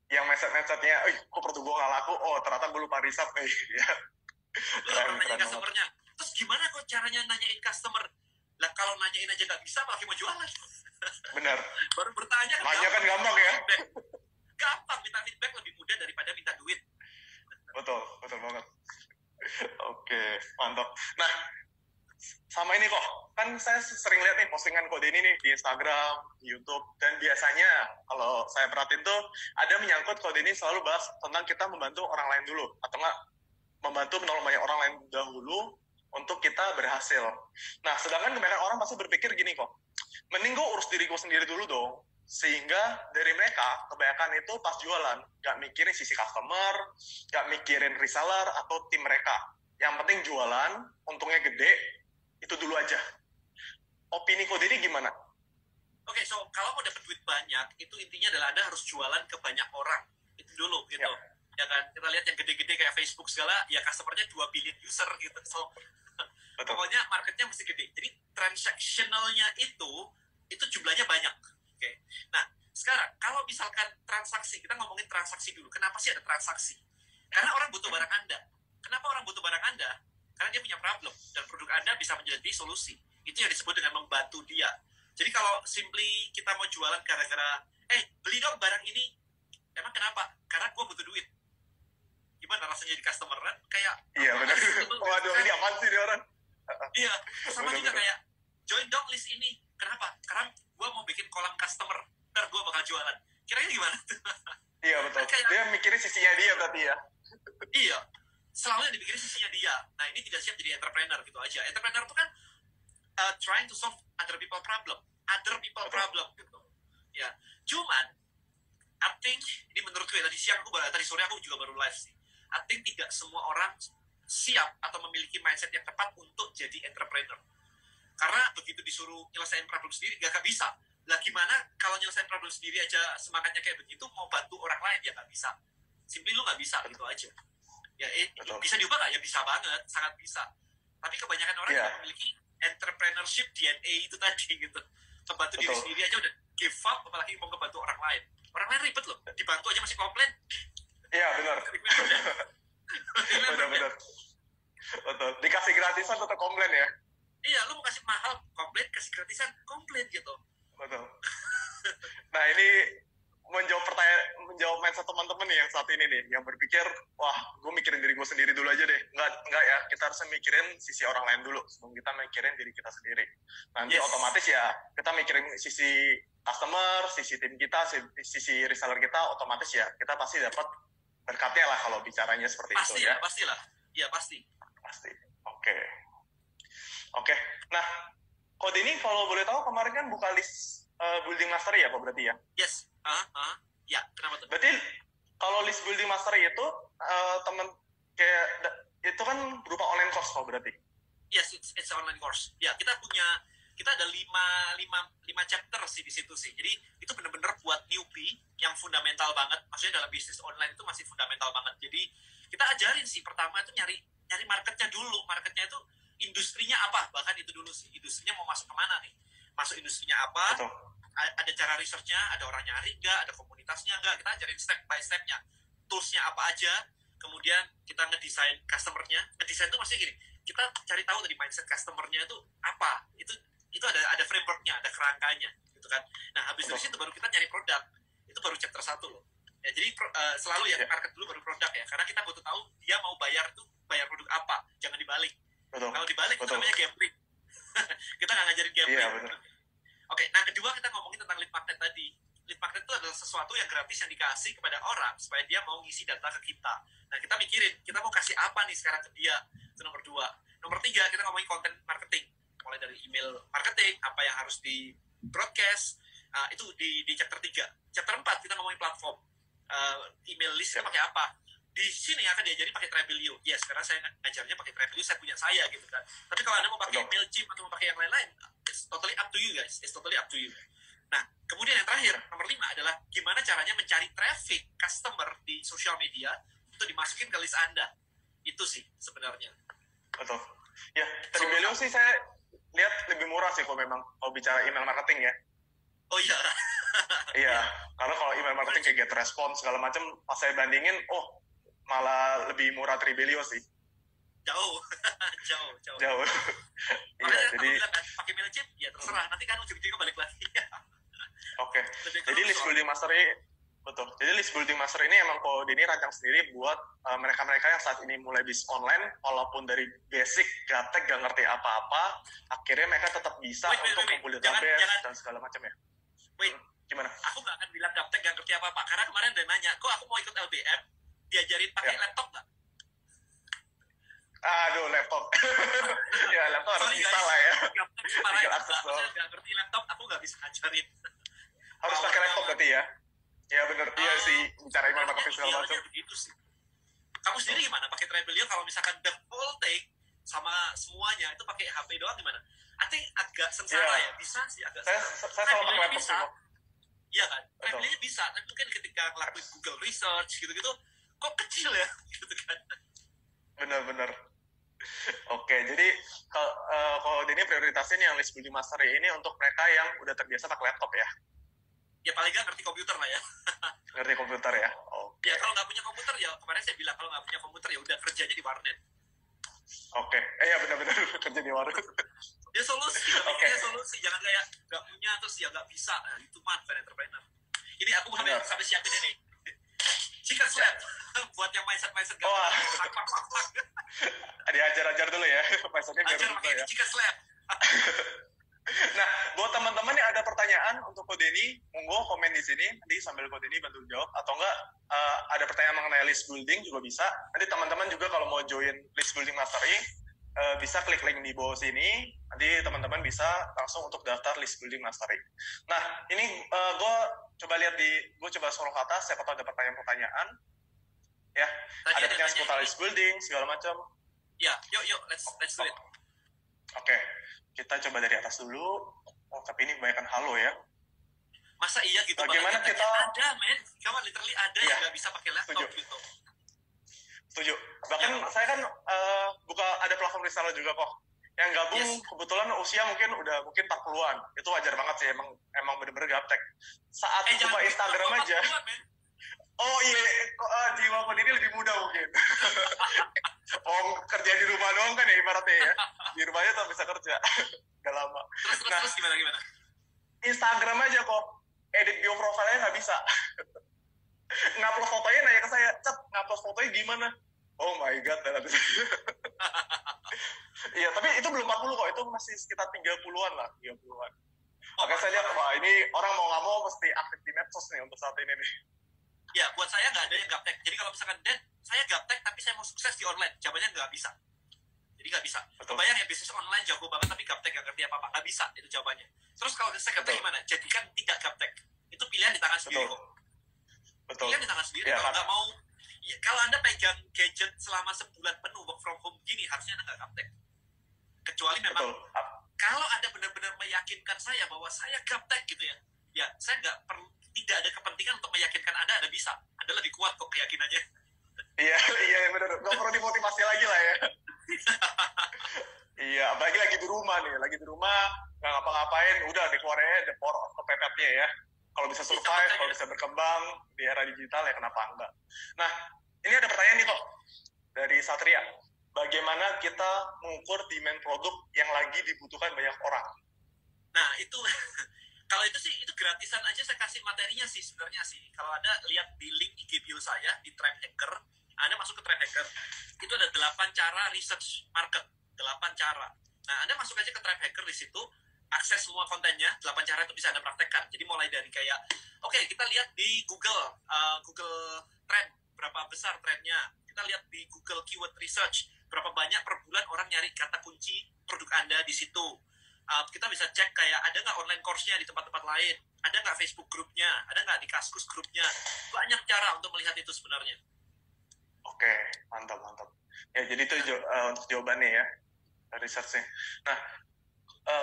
A: yang mindset-mindsetnya, kok produk gue nggak laku, oh ternyata gue lupa riset nih. Ya.
B: Lu orang nanyain customer-nya. Terus gimana kok caranya nanyain customer? Lah kalau nanyain aja nggak bisa, apalagi mau jualan.
A: Benar.
B: Baru bertanya kan.
A: Nanya kan gampang ya.
B: Gampang, minta feedback lebih mudah daripada minta duit.
A: Betul banget. Oke, mantap. Nah, sama ini kok, kan saya sering lihat nih postingan Codeni nih di Instagram, di YouTube, dan biasanya kalau saya perhatiin tuh ada menyangkut Codeni selalu bahas tentang kita membantu orang lain dulu, atau enggak membantu menolong banyak orang lain dahulu untuk kita berhasil. Nah, sedangkan kebanyakan orang pasti berpikir gini kok, mending gue urus diri gue sendiri dulu dong, sehingga dari mereka kebanyakan itu pas jualan gak mikirin sisi customer, gak mikirin reseller atau tim mereka. Yang penting jualan, untungnya gede, itu dulu aja. Opini Codeni gimana?
B: Oke, so kalau mau dapat duit banyak, itu intinya adalah Anda harus jualan ke banyak orang. Itu dulu gitu. Ya kan, kita lihat yang gede-gede kayak Facebook segala, ya customer-nya 2 billion user gitu. So pokoknya marketnya mesti gede. Jadi transactional-nya itu jumlahnya banyak. Oke. Nah, sekarang kalau misalkan transaksi, kita ngomongin transaksi dulu. Kenapa sih ada transaksi? Karena orang butuh barang Anda. Kenapa orang butuh barang Anda? Karena dia punya problem, dan produk Anda bisa menjadi solusi. Itu yang disebut dengan membantu dia. Jadi kalau simply kita mau jualan gara-gara, beli dong barang ini, emang kenapa? Karena gue butuh duit. Gimana rasanya jadi customer kan? Kayak,
A: iya benar. Waduh, ini apaan sih dia orang?
B: Iya, sama juga kayak, join dong list ini. Kenapa? Karena gue mau bikin kolam customer, ntar gue bakal jualan. Kira-kira gimana?
A: Iya betul. Dia mikirin sisinya dia berarti ya.
B: Iya. Selalu yang dipikirin sisinya dia. Nah, ini tidak siap jadi entrepreneur gitu aja. Entrepreneur itu kan trying to solve other people problem. Gitu. Ya. Cuman, I think, ini menurutku ya, tadi sore aku juga baru live sih. I think tidak semua orang siap atau memiliki mindset yang tepat untuk jadi entrepreneur. Karena begitu disuruh nyelesain problem sendiri, gak bisa. Lah gimana kalau nyelesain problem sendiri aja semangatnya kayak begitu, mau bantu orang lain, ya gak bisa. Simply lu gak bisa, gitu aja. Ya, bisa diubah nggak? Ya bisa banget, sangat bisa. Tapi kebanyakan orang yang memiliki entrepreneurship DNA itu tadi gitu. Membantu diri sendiri aja udah give up, apalagi mau membantu orang lain.
A: Nah ini menjawab mindset teman-teman nih yang saat ini nih, yang berpikir, wah gue mikirin diri gue sendiri dulu aja deh. Enggak ya, kita harus mikirin sisi orang lain dulu sebelum kita mikirin diri kita sendiri. Nanti otomatis ya kita mikirin sisi customer, sisi tim kita, sisi reseller kita, otomatis ya kita pasti dapat berkatnya lah kalau bicaranya seperti
B: pasti
A: itu ya.
B: Pastilah, ya pasti.
A: Oke. Nah, Kode ini kalau boleh tahu kemarin kan buka list building mastery ya, Pak, berarti ya?
B: Yes. Ya, kenapa tuh?
A: Berarti kalau list building mastery itu teman kayak itu kan berupa online course, Pak, berarti?
B: Yes, it's online course. Ya, kita ada 5 chapter sih di situ sih. Jadi itu benar-benar buat newbie yang fundamental banget. Maksudnya dalam bisnis online itu masih fundamental banget. Jadi kita ajarin sih pertama itu nyari marketnya dulu. Marketnya itu industrinya apa, bahkan itu dulu sih. Industrinya mau masuk kemana nih? Masuk industrinya apa?
A: Betul.
B: Ada cara researchnya, ada orang nyari nggak, ada komunitasnya nggak. Kita ajarin step by stepnya. Toolsnya apa aja. Kemudian kita ngedesain customernya. Ngedesain itu maksudnya gini. Kita cari tahu dari mindset customernya itu apa. Itu ada frameworknya, ada kerangkanya, gitu kan. Nah, habis dari situ baru kita nyari produk. Itu baru chapter 1 loh. Ya, jadi selalu ya market dulu baru produk ya. Karena kita butuh tahu dia mau bayar produk apa. Jangan dibalik.
A: Betul.
B: Kalau dibalik itu namanya gambling. Kita nggak ngajarin gambling.
A: Iya, betul.
B: Oke, nah kedua kita ngomongin tentang lead magnet tadi. Lead magnet itu adalah sesuatu yang gratis yang dikasih kepada orang supaya dia mau ngisi data ke kita. Nah, kita mikirin, kita mau kasih apa nih sekarang ke dia. Itu nomor 2. Nomor 3, kita ngomongin content marketing. Mulai dari email marketing, apa yang harus di broadcast, itu di chapter 3. Chapter 4, kita ngomongin platform. Email list pakai apa. Di sini akan diajari pakai Tribelio. Yes, karena saya ngajarnya pakai Tribelio, saya punya saya gitu kan. Tapi kalau Anda mau pakai Mailchimp atau mau pakai yang lain-lain, it's totally up to you guys. It's totally up to you. Nah, kemudian yang terakhir, nomor 5 adalah gimana caranya mencari traffic customer di social media itu dimasukin ke list Anda. Itu sih sebenarnya.
A: Betul. Ya, Tribelio sih saya lihat lebih murah sih kalau kalau bicara email marketing ya.
B: Oh iya.
A: Iya, karena kalau email marketing kayak get response segala macam, pas saya bandingin, malah lebih murah Tribelio sih.
B: Jauh.
A: Iya, jadi
B: bilang pakai Mailchimp, ya terserah. Nanti kan ujung-ujungnya balik lagi.
A: Oke. Jadi list building mastery, betul. Jadi list building mastery ini emang Kode ini rancang sendiri buat mereka-mereka yang saat ini mulai bisnis online, walaupun dari basic gaptek gak ngerti apa-apa, akhirnya mereka tetap bisa untuk kumpul database dan segala macam ya. Gimana?
B: Aku nggak akan bilang gaptek gak ngerti apa-apa, karena kemarin ada nanya, kok aku mau ikut LBM, diajarin pakai laptop nggak?
A: Aduh, laptop. Ya, laptop harus bisa lah ya.
B: Nggak ngerti laptop, aku nggak bisa ngajarin.
A: Harus pakai laptop berarti ya? Ya bener, iya sih. Bicara email marketing segala macam.
B: Begitu sih. Kamu sendiri gimana? Pakai Tribelio kalau misalkan the whole thing sama semuanya itu pakai HP doang gimana? I think agak sengsara ya. Bisa sih agak.
A: Saya selalu pakai laptop sih.
B: Iya kan? Tribelio bisa, tapi mungkin ketika ngelakuin Google Research gitu-gitu, kok kecil ya? Gitu kan?
A: Bener. Oke, jadi kalau ini prioritasin yang list building mastery ini untuk mereka yang udah terbiasa pakai laptop ya?
B: Ya paling nggak ngerti komputer lah ya.
A: Ngerti komputer ya? Oke.
B: Ya kalau nggak punya komputer ya, kemarin saya bilang kalau nggak punya komputer ya udah kerjanya di warnet.
A: Oke, ya benar-benar kerja di warnet.
B: Ya solusi, ya solusi. Jangan kayak nggak punya terus ya nggak bisa. Nah, itu mah entrepreneur. Ini aku sampai siapin ini. Chicken slap buat yang mindset gak
A: diajar-ajar dulu ya mindsetnya biar
B: bisa ya. Chicken slap.
A: Nah, buat teman-teman yang ada pertanyaan untuk Kode ini, monggo komen di sini nanti sambil Kode ini bantu jawab, atau enggak ada pertanyaan mengenai list building juga bisa. Nanti teman-teman juga kalau mau join list building mastery bisa klik link di bawah sini. Nanti teman-teman bisa langsung untuk daftar list building mastery. Nah, ini gue coba scroll ke atas, siapa tahu ada pertanyaan-pertanyaan. Ya, ada pertanyaan seputar list building segala macam.
B: Ya, yuk, let's do it.
A: Oke, kita coba dari atas dulu. Tapi ini kebanyakan halo ya.
B: Masa iya gitu?
A: Bagaimana kita?
B: Ada, men. Kamu literally ada yang nggak bisa pakai laptop gitu.
A: Setuju. Bahkan saya kan ada platform reseller juga kok. Yang gabung kebetulan usia mungkin 40-an. Itu wajar banget sih, emang bener-bener gaptek. Saat buka Instagram aja. Oh iya, jiwa Kode ini lebih muda mungkin. Kerja di rumah doang kan ya ibaratnya ya. Di rumahnya tuh bisa kerja. Udah lama.
B: Terus gimana?
A: Instagram aja kok. Edit bio profile bisa. Ngupload fotonya nanya ke saya, Cet, ngupload fotonya gimana? Oh my god, dan habis iya, tapi itu belum 40 kok, itu masih sekitar 30-an lah, 30-an. Oke, saya lihat, wah ini orang mau nggak mau mesti aktif di medsos nih untuk saat ini nih.
B: Ya, buat saya nggak ada yang gaptek. Jadi kalau misalkan, Dan, saya gaptek tapi saya mau sukses di online, jawabannya nggak bisa. Jadi nggak bisa. Kebayang ya bisnis online jago banget tapi gaptek nggak ngerti apa-apa, nggak bisa, itu jawabannya. Terus kalau saya gaptek gimana? Jadikan tidak gaptek. Itu pilihan di tangan sendiri kok. Pilihan di tangan sendiri. Kalau nggak mau, ya, kalau Anda pegang gadget selama sebulan penuh work from home gini, harusnya Anda nggak gaptek. Kecuali memang kalau Anda benar-benar meyakinkan saya bahwa saya gaptek gitu ya, ya saya tidak ada kepentingan untuk meyakinkan Anda bisa. Anda lebih kuat kok keyakinannya.
A: Iya benar. Nggak perlu dimotivasi lagi lah ya. Iya, apalagi lagi di rumah nih, nggak ngapa-ngapain, udah dikeluarin the power of kepepetnya ya. Kalau bisa survive, kalau bisa berkembang di era digital ya kenapa enggak. Nah, ini ada pertanyaan nih kok dari Satria. Bagaimana kita mengukur demand produk yang lagi dibutuhkan banyak orang?
B: Nah, itu kalau itu sih itu gratisan aja saya kasih materinya sih sebenarnya sih. Kalau Anda lihat di link IG bio saya di Trend Hacker, Anda masuk ke Trend Hacker, itu ada 8 cara research market, 8 cara. Nah, Anda masuk aja ke Trend Hacker di situ, akses semua kontennya, 8 cara itu bisa Anda praktekkan. Jadi mulai dari kayak, oke, kita lihat di Google Trend, berapa besar trendnya. Kita lihat di Google Keyword Research, berapa banyak per bulan orang nyari kata kunci produk Anda di situ. Kita bisa cek kayak ada nggak online course-nya di tempat-tempat lain, ada nggak Facebook grupnya, ada nggak di Kaskus grupnya. Banyak cara untuk melihat itu sebenarnya.
A: Oke, mantap. Ya, jadi itu untuk jawabannya ya, research-nya. Nah,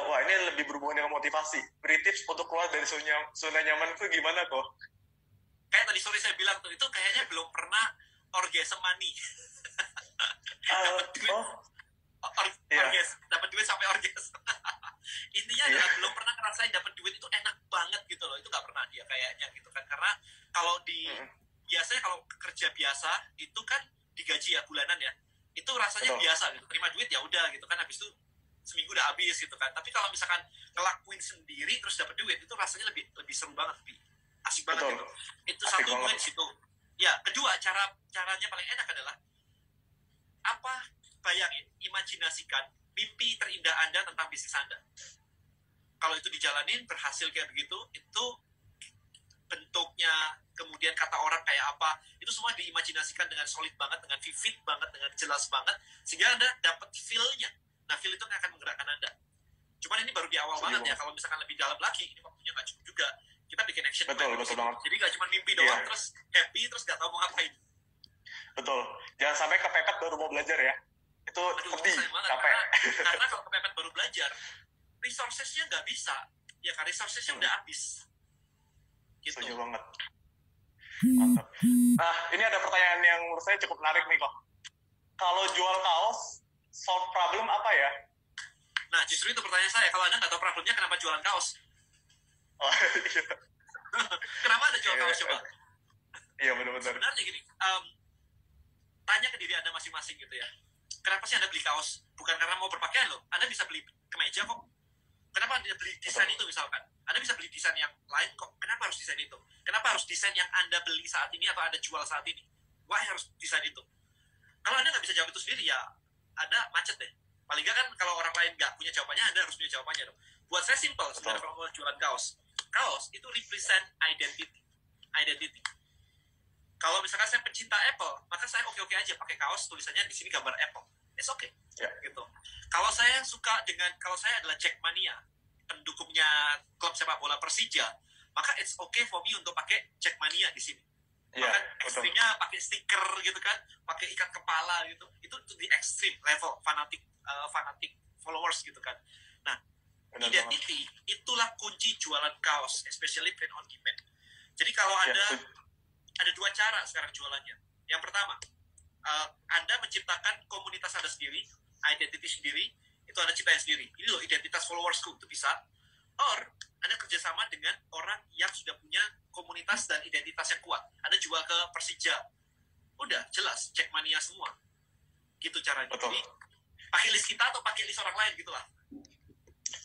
A: wah ini lebih berhubungan dengan motivasi. Beri tips untuk keluar dari zona nyaman itu gimana kok?
B: Kayak tadi sore saya bilang tuh, itu kayaknya belum pernah orgasm money. Dapat duit sampai orgasm. Intinya adalah belum pernah ngerasain dapat duit itu enak banget gitu loh. Itu nggak pernah dia kayaknya gitu kan. Karena kalau biasanya kalau kerja biasa itu kan digaji ya bulanan ya. Itu rasanya biasa gitu. Terima duit ya udah gitu kan, habis itu seminggu udah habis gitu kan. Tapi kalau misalkan ngelakuin sendiri terus dapat duit itu rasanya lebih seru banget, lebih asik banget gitu. Itu asik satu duit situ. Ya, kedua caranya paling enak adalah bayangin, imajinasikan mimpi terindah Anda tentang bisnis Anda. Kalau itu dijalanin, berhasil kayak begitu, itu bentuknya, kemudian kata orang kayak apa, itu semua diimajinasikan dengan solid banget, dengan vivid banget, dengan jelas banget, sehingga Anda dapat feel-nya. Nah, feel itu akan menggerakkan Anda. Cuman ini baru di awal banget ya, kalau misalkan lebih dalam lagi, ini waktunya nggak cukup juga. Kita bikin action. Betul banget. Jadi nggak cuma mimpi doang, terus happy, terus nggak tahu mau ngapain.
A: Betul. Jangan sampai kepepet baru mau belajar ya. Itu sedih, capek.
B: Karena kalau kepepet baru belajar, resources-nya nggak bisa. Ya kan, resources-nya udah habis. Gitu.
A: Setuju banget. Mantap. Nah, ini ada pertanyaan yang menurut saya cukup menarik nih kok. Kalau jual kaos, solve problem apa ya?
B: Nah, justru itu pertanyaan saya. Kalau Anda nggak tahu problemnya, kenapa jualan kaos?
A: Oh, iya.
B: Kenapa Anda jual kaos coba?
A: Iya, benar-benar.
B: Sebenarnya gini, tanya ke diri Anda masing-masing gitu ya. Kenapa sih Anda beli kaos? Bukan karena mau berpakaian loh. Anda bisa beli kemeja kok. Kenapa Anda beli desain itu misalkan? Anda bisa beli desain yang lain kok. Kenapa harus desain itu? Kenapa harus desain yang Anda beli saat ini atau Anda jual saat ini? Why harus desain itu? Kalau Anda nggak bisa jawab itu sendiri ya, Anda macet deh. Paling nggak kan kalau orang lain nggak punya jawabannya, Anda harus punya jawabannya dong. Buat saya simple sebenarnya kalau mau jualan kaos. Kaos itu represent identity. Kalau misalkan saya pecinta Apple, maka saya oke-oke aja pakai kaos tulisannya di sini gambar Apple. It's okay. Gitu. Kalau saya adalah Jackmania, pendukungnya klub sepak bola Persija, maka it's okay for me untuk pakai Jackmania di sini. Bahkan ekstrimnya pakai stiker gitu kan, pakai ikat kepala gitu. Itu di ekstrim level fanatik followers gitu kan. Nah, identity itulah kunci jualan kaos, especially print on demand. Jadi kalau ada 2 cara sekarang jualannya. Yang pertama, Anda menciptakan komunitas Anda sendiri, identity sendiri, itu Anda ciptain sendiri. Ini loh identitas followersku, itu bisa. Or, Anda kerjasama dengan orang yang sudah punya komunitas dan identitas yang kuat. Anda jual ke Persija. Udah, jelas, Jackmania semua. Gitu caranya. Jadi, pakai list kita atau pakai list orang lain, gitu lah.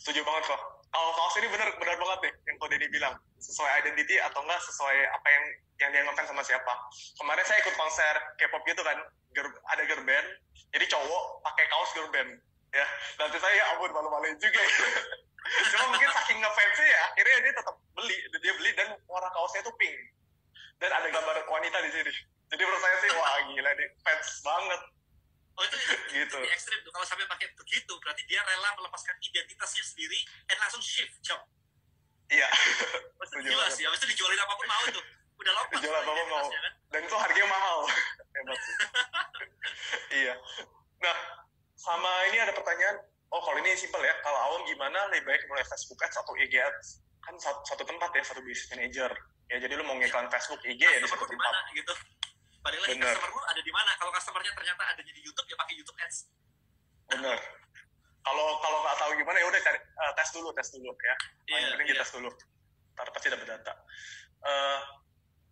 A: Setuju banget kok. Kalau kaos ini benar banget nih, yang Ko Denny bilang. sesuai identity atau enggak sesuai apa yang dianggapkan sama siapa. Kemarin saya ikut konser K-pop gitu kan, ada girl band, jadi cowok pakai kaos girl band, ya. Nanti saya ya ampun malu-maluin juga. Cuma mungkin saking ngefansnya ya, akhirnya dia tetap dia beli dan warna kaosnya tuh pink dan ada gambar wanita di sini. Jadi menurut saya sih wah gila nih fans banget.
B: Oh itu
A: gitu.
B: Di ekstrim tuh kalau sampai pakai begitu berarti dia rela melepaskan identitasnya sendiri dan langsung shift job.
A: Iya.
B: Gila sih, habis itu dijualin apapun mau tuh. Udah lompat.
A: Dijual apapun mau. Kan? Dan itu harganya mahal. Hebat sih. Iya. Nah, sama ini ada pertanyaan. Oh, kalau ini simpel ya. Kalau awam gimana lebih baik mulai Facebook Ads atau IG Ads? Kan satu tempat ya, satu business manager. Ya, jadi lu mau ngiklan Facebook, IG ya di satu tempat.
B: Dimana, gitu. Padahal lagi customer lu ada di mana? Kalau customernya ternyata adanya di YouTube, ya pakai YouTube Ads.
A: Bener. Kalau nggak tahu gimana ya udah cari tes dulu ya. Yang penting tes dulu. Ntar pasti dapat data.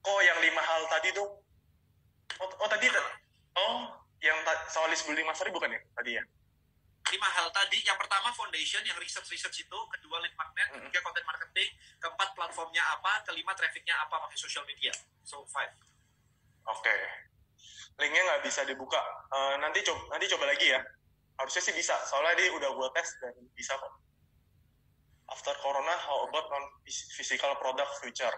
A: Kok yang 5 hal tadi dong? Tadi yang soal list building mastery bukan ya tadi ya?
B: 5 hal tadi, yang pertama foundation, yang research itu, kedua lead magnet, ketiga content marketing, keempat platformnya apa, kelima trafficnya apa pakai social media. So 5.
A: Oke. Linknya nggak bisa dibuka. Nanti coba lagi ya. Harusnya sih bisa, soalnya dia udah gue tes dan bisa kok. After Corona, how about non-physical product future?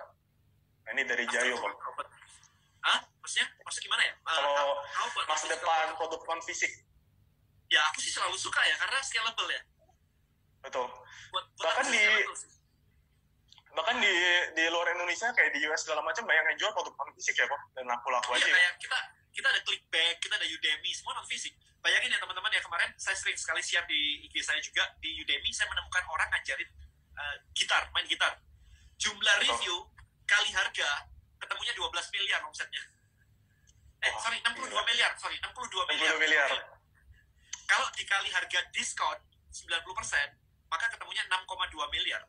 A: Nah, ini dari Jayo kok.
B: Hah? Maksudnya gimana ya?
A: Kalau masa depan produk non-fisik.
B: Ya, aku sih selalu suka ya, karena scalable ya.
A: Betul.
B: Bahkan
A: di luar Indonesia, kayak di US segala macam, banyak yang jual produk non-fisik ya kok. Dan laku-laku aja.
B: Kayak kita ada Clickbank, kita ada Udemy, semua non-fisik. Bayangin ya teman-teman ya, kemarin saya sering sekali share di IG saya juga, di Udemy saya menemukan orang ngajarin main gitar. Jumlah review kali harga ketemunya 12 miliar omsetnya. 62 miliar. Kalau dikali harga diskon 90%, maka ketemunya 6,2 miliar.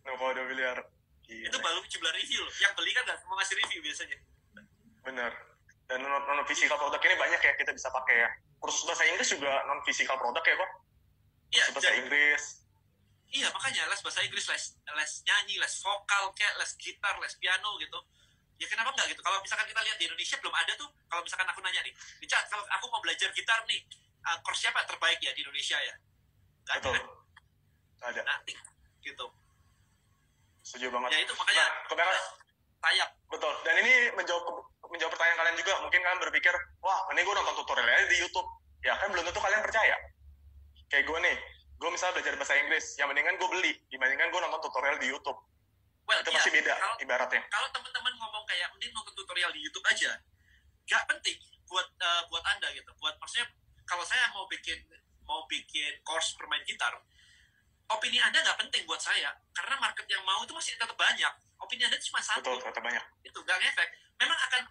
A: 6,2 miliar.
B: Gila. Itu baru jumlah review loh. Yang beli kan nggak mau ngasih review biasanya.
A: Benar. Dan non-physical produk ini banyak ya kita bisa pakai ya. Kursus bahasa Inggris juga non-physical produk ya kok?
B: Iya.
A: Bahasa Inggris.
B: Iya, makanya les bahasa Inggris, les nyanyi, les vokal, kayak les gitar, les piano gitu. Ya kenapa enggak gitu? Kalau misalkan kita lihat di Indonesia belum ada tuh, kalau misalkan aku nanya nih, Richard, kalau aku mau belajar gitar nih, course siapa terbaik ya di Indonesia ya? Nggak ada.
A: Nggak ada.
B: Nah, gitu.
A: Setuju banget.
B: Ya itu makanya tayap.
A: Betul. Dan ini menjawab pertanyaan kalian juga. Mungkin kalian berpikir, wah, ini gue nonton tutorial aja di YouTube. Ya kan belum tentu kalian percaya. Kayak gue nih, gue misalnya belajar bahasa Inggris, yang mendingan gue beli, dibandingkan gue nonton tutorial di YouTube. Itu masih beda ibaratnya. Kalau
B: teman-teman ngomong kayak, mending nonton tutorial di YouTube aja, gak penting buat Anda gitu. Maksudnya, kalau saya mau bikin course bermain gitar, opini Anda nggak penting buat saya, karena market yang mau itu masih tetap banyak. Opini Anda cuma satu.
A: Betul, tetap banyak.
B: Itu nggak ngefek. Memang akan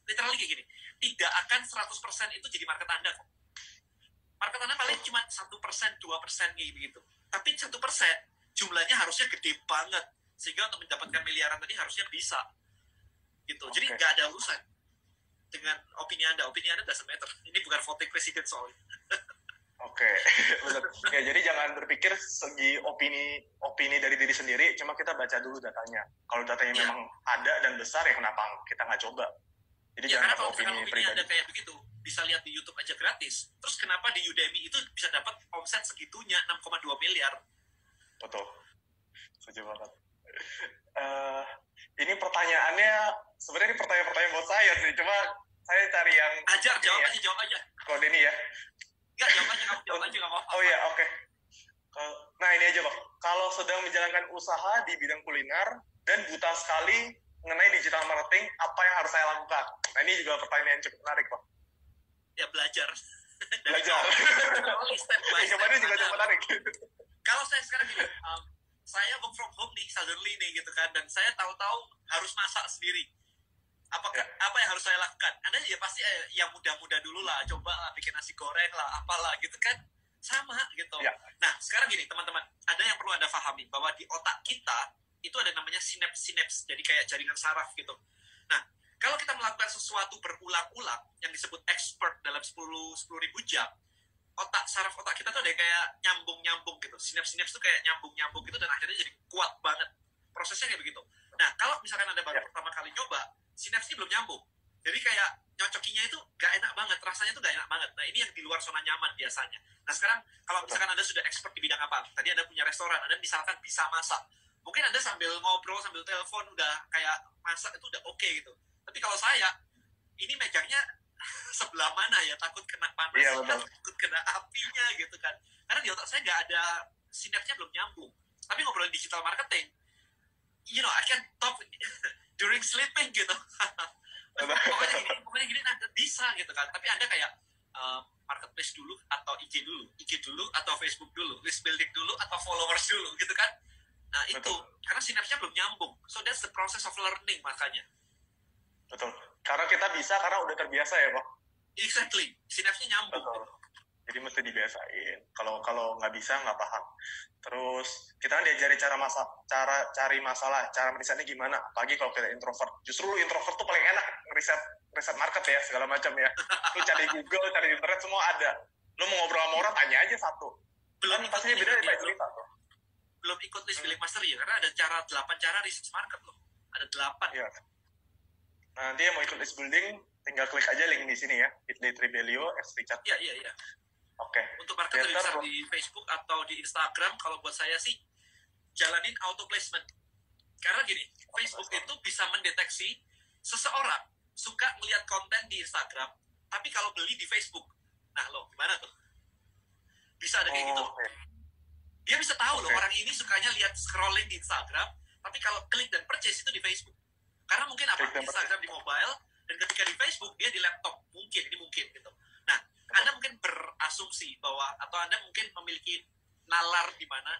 B: literally kayak gini. Tidak akan 100% itu jadi market Anda kok. Market Anda paling cuma 1%, 2% kayak begitu. Tapi 1% jumlahnya harusnya gede banget. Sehingga untuk mendapatkan miliaran tadi harusnya bisa. Gitu. Jadi nggak ada urusan dengan opini Anda. Opini Anda doesn't matter. Ini bukan voting presiden soalnya.
A: Oke, ya jadi jangan berpikir segi opini dari diri sendiri, cuma kita baca dulu datanya. Kalau datanya memang ada dan besar, ya kenapa kita nggak coba? Jadi jangan
B: karena kalau
A: opini pribadi.
B: Ada kayak begitu, bisa lihat di YouTube aja gratis. Terus kenapa di Udemy itu bisa dapat omset segitunya 6,2 miliar?
A: Betul, setuju banget. Ini pertanyaannya sebenarnya pertanyaan buat saya sih, cuma saya cari yang
B: jawab aja.
A: Kalau Denny ya.
B: Enggak, jawab aja nggak apa-apa.
A: Oh iya, oke. Nah ini aja Bang, kalau sedang menjalankan usaha di bidang kuliner dan buta sekali mengenai digital marketing, apa yang harus saya lakukan? Nah ini juga pertanyaan yang cukup menarik Bang.
B: Ya belajar.
A: Step by step. Ini juga cukup menarik.
B: Kalau saya sekarang gini, saya work from home nih, suddenly nih gitu kan, dan saya tahu-tahu harus masak sendiri. Apa yang harus saya lakukan? Anda ya pasti yang muda-muda dulu lah, coba lah bikin nasi goreng lah, apalah gitu kan, sama gitu. Ya. Nah sekarang gini teman-teman, ada yang perlu Anda pahami bahwa di otak kita itu ada namanya sinaps, jadi kayak jaringan saraf gitu. Nah kalau kita melakukan sesuatu berulang-ulang yang disebut expert dalam 10.000 jam, saraf otak kita tuh ada kayak nyambung gitu. Sinaps tuh kayak nyambung gitu dan akhirnya jadi kuat banget. prosesnya kayak begitu. Nah, kalau misalkan Anda baru pertama kali nyoba, sinapsnya belum nyambung. Jadi kayak nyocokinya itu gak enak banget, rasanya itu gak enak banget. Nah, ini yang di luar zona nyaman biasanya. Nah, sekarang kalau misalkan Anda sudah expert di bidang apa, tadi Anda punya restoran, Anda misalkan bisa masak, mungkin Anda sambil ngobrol, sambil telepon, udah kayak masak itu udah oke gitu. Tapi kalau saya, ini megangnya sebelah mana ya, takut kena panasnya, takut kena apinya gitu kan. Karena di otak saya nggak ada, sinapsnya belum nyambung. Tapi ngobrolin digital marketing, I can talk during sleeping gitu. pokoknya gini, nah, bisa gitu kan. Tapi Anda kayak marketplace dulu atau IG dulu atau Facebook dulu, list building dulu atau followers dulu gitu kan. Nah, itu karena sinapsnya belum nyambung. So that's the process of learning makanya.
A: Betul. Karena kita bisa karena udah terbiasa ya, Pak.
B: Exactly. Sinapsnya nyambung.
A: Betul. Jadi mesti dibiasain. Kalau nggak bisa nggak paham. Terus kita kan diajari cara cari masalah, cara merisetnya gimana. Apalagi kalau kita introvert. Justru lu introvert tuh paling enak riset market ya, segala macam ya. Lu cari Google, cari internet semua ada. Lu mau ngobrol sama orang tanya aja satu.
B: Belum
A: kan pastinya beda dari cerita tuh.
B: Belum ikut list building mastery ya, karena ada 8 cara research market loh. Ada 8.
A: Iya. Nah, nanti yang mau ikut list building tinggal klik aja link di sini ya, bit.ly/Tribelio /Richard.
B: Iya.
A: Oke.
B: Untuk market lebih besar di Facebook atau di Instagram, kalau buat saya sih jalanin auto placement. Karena gini, Facebook itu bisa mendeteksi seseorang suka melihat konten di Instagram, tapi kalau beli di Facebook, nah lo gimana tuh? Bisa ada kayak gitu. Dia bisa tahu loh orang ini sukanya lihat scrolling di Instagram, tapi kalau klik dan purchase itu di Facebook. Karena mungkin Instagram di mobile, dan ketika di Facebook dia di laptop, mungkin gitu. Nah, Anda mungkin berasumsi bahwa, atau Anda mungkin memiliki nalar di mana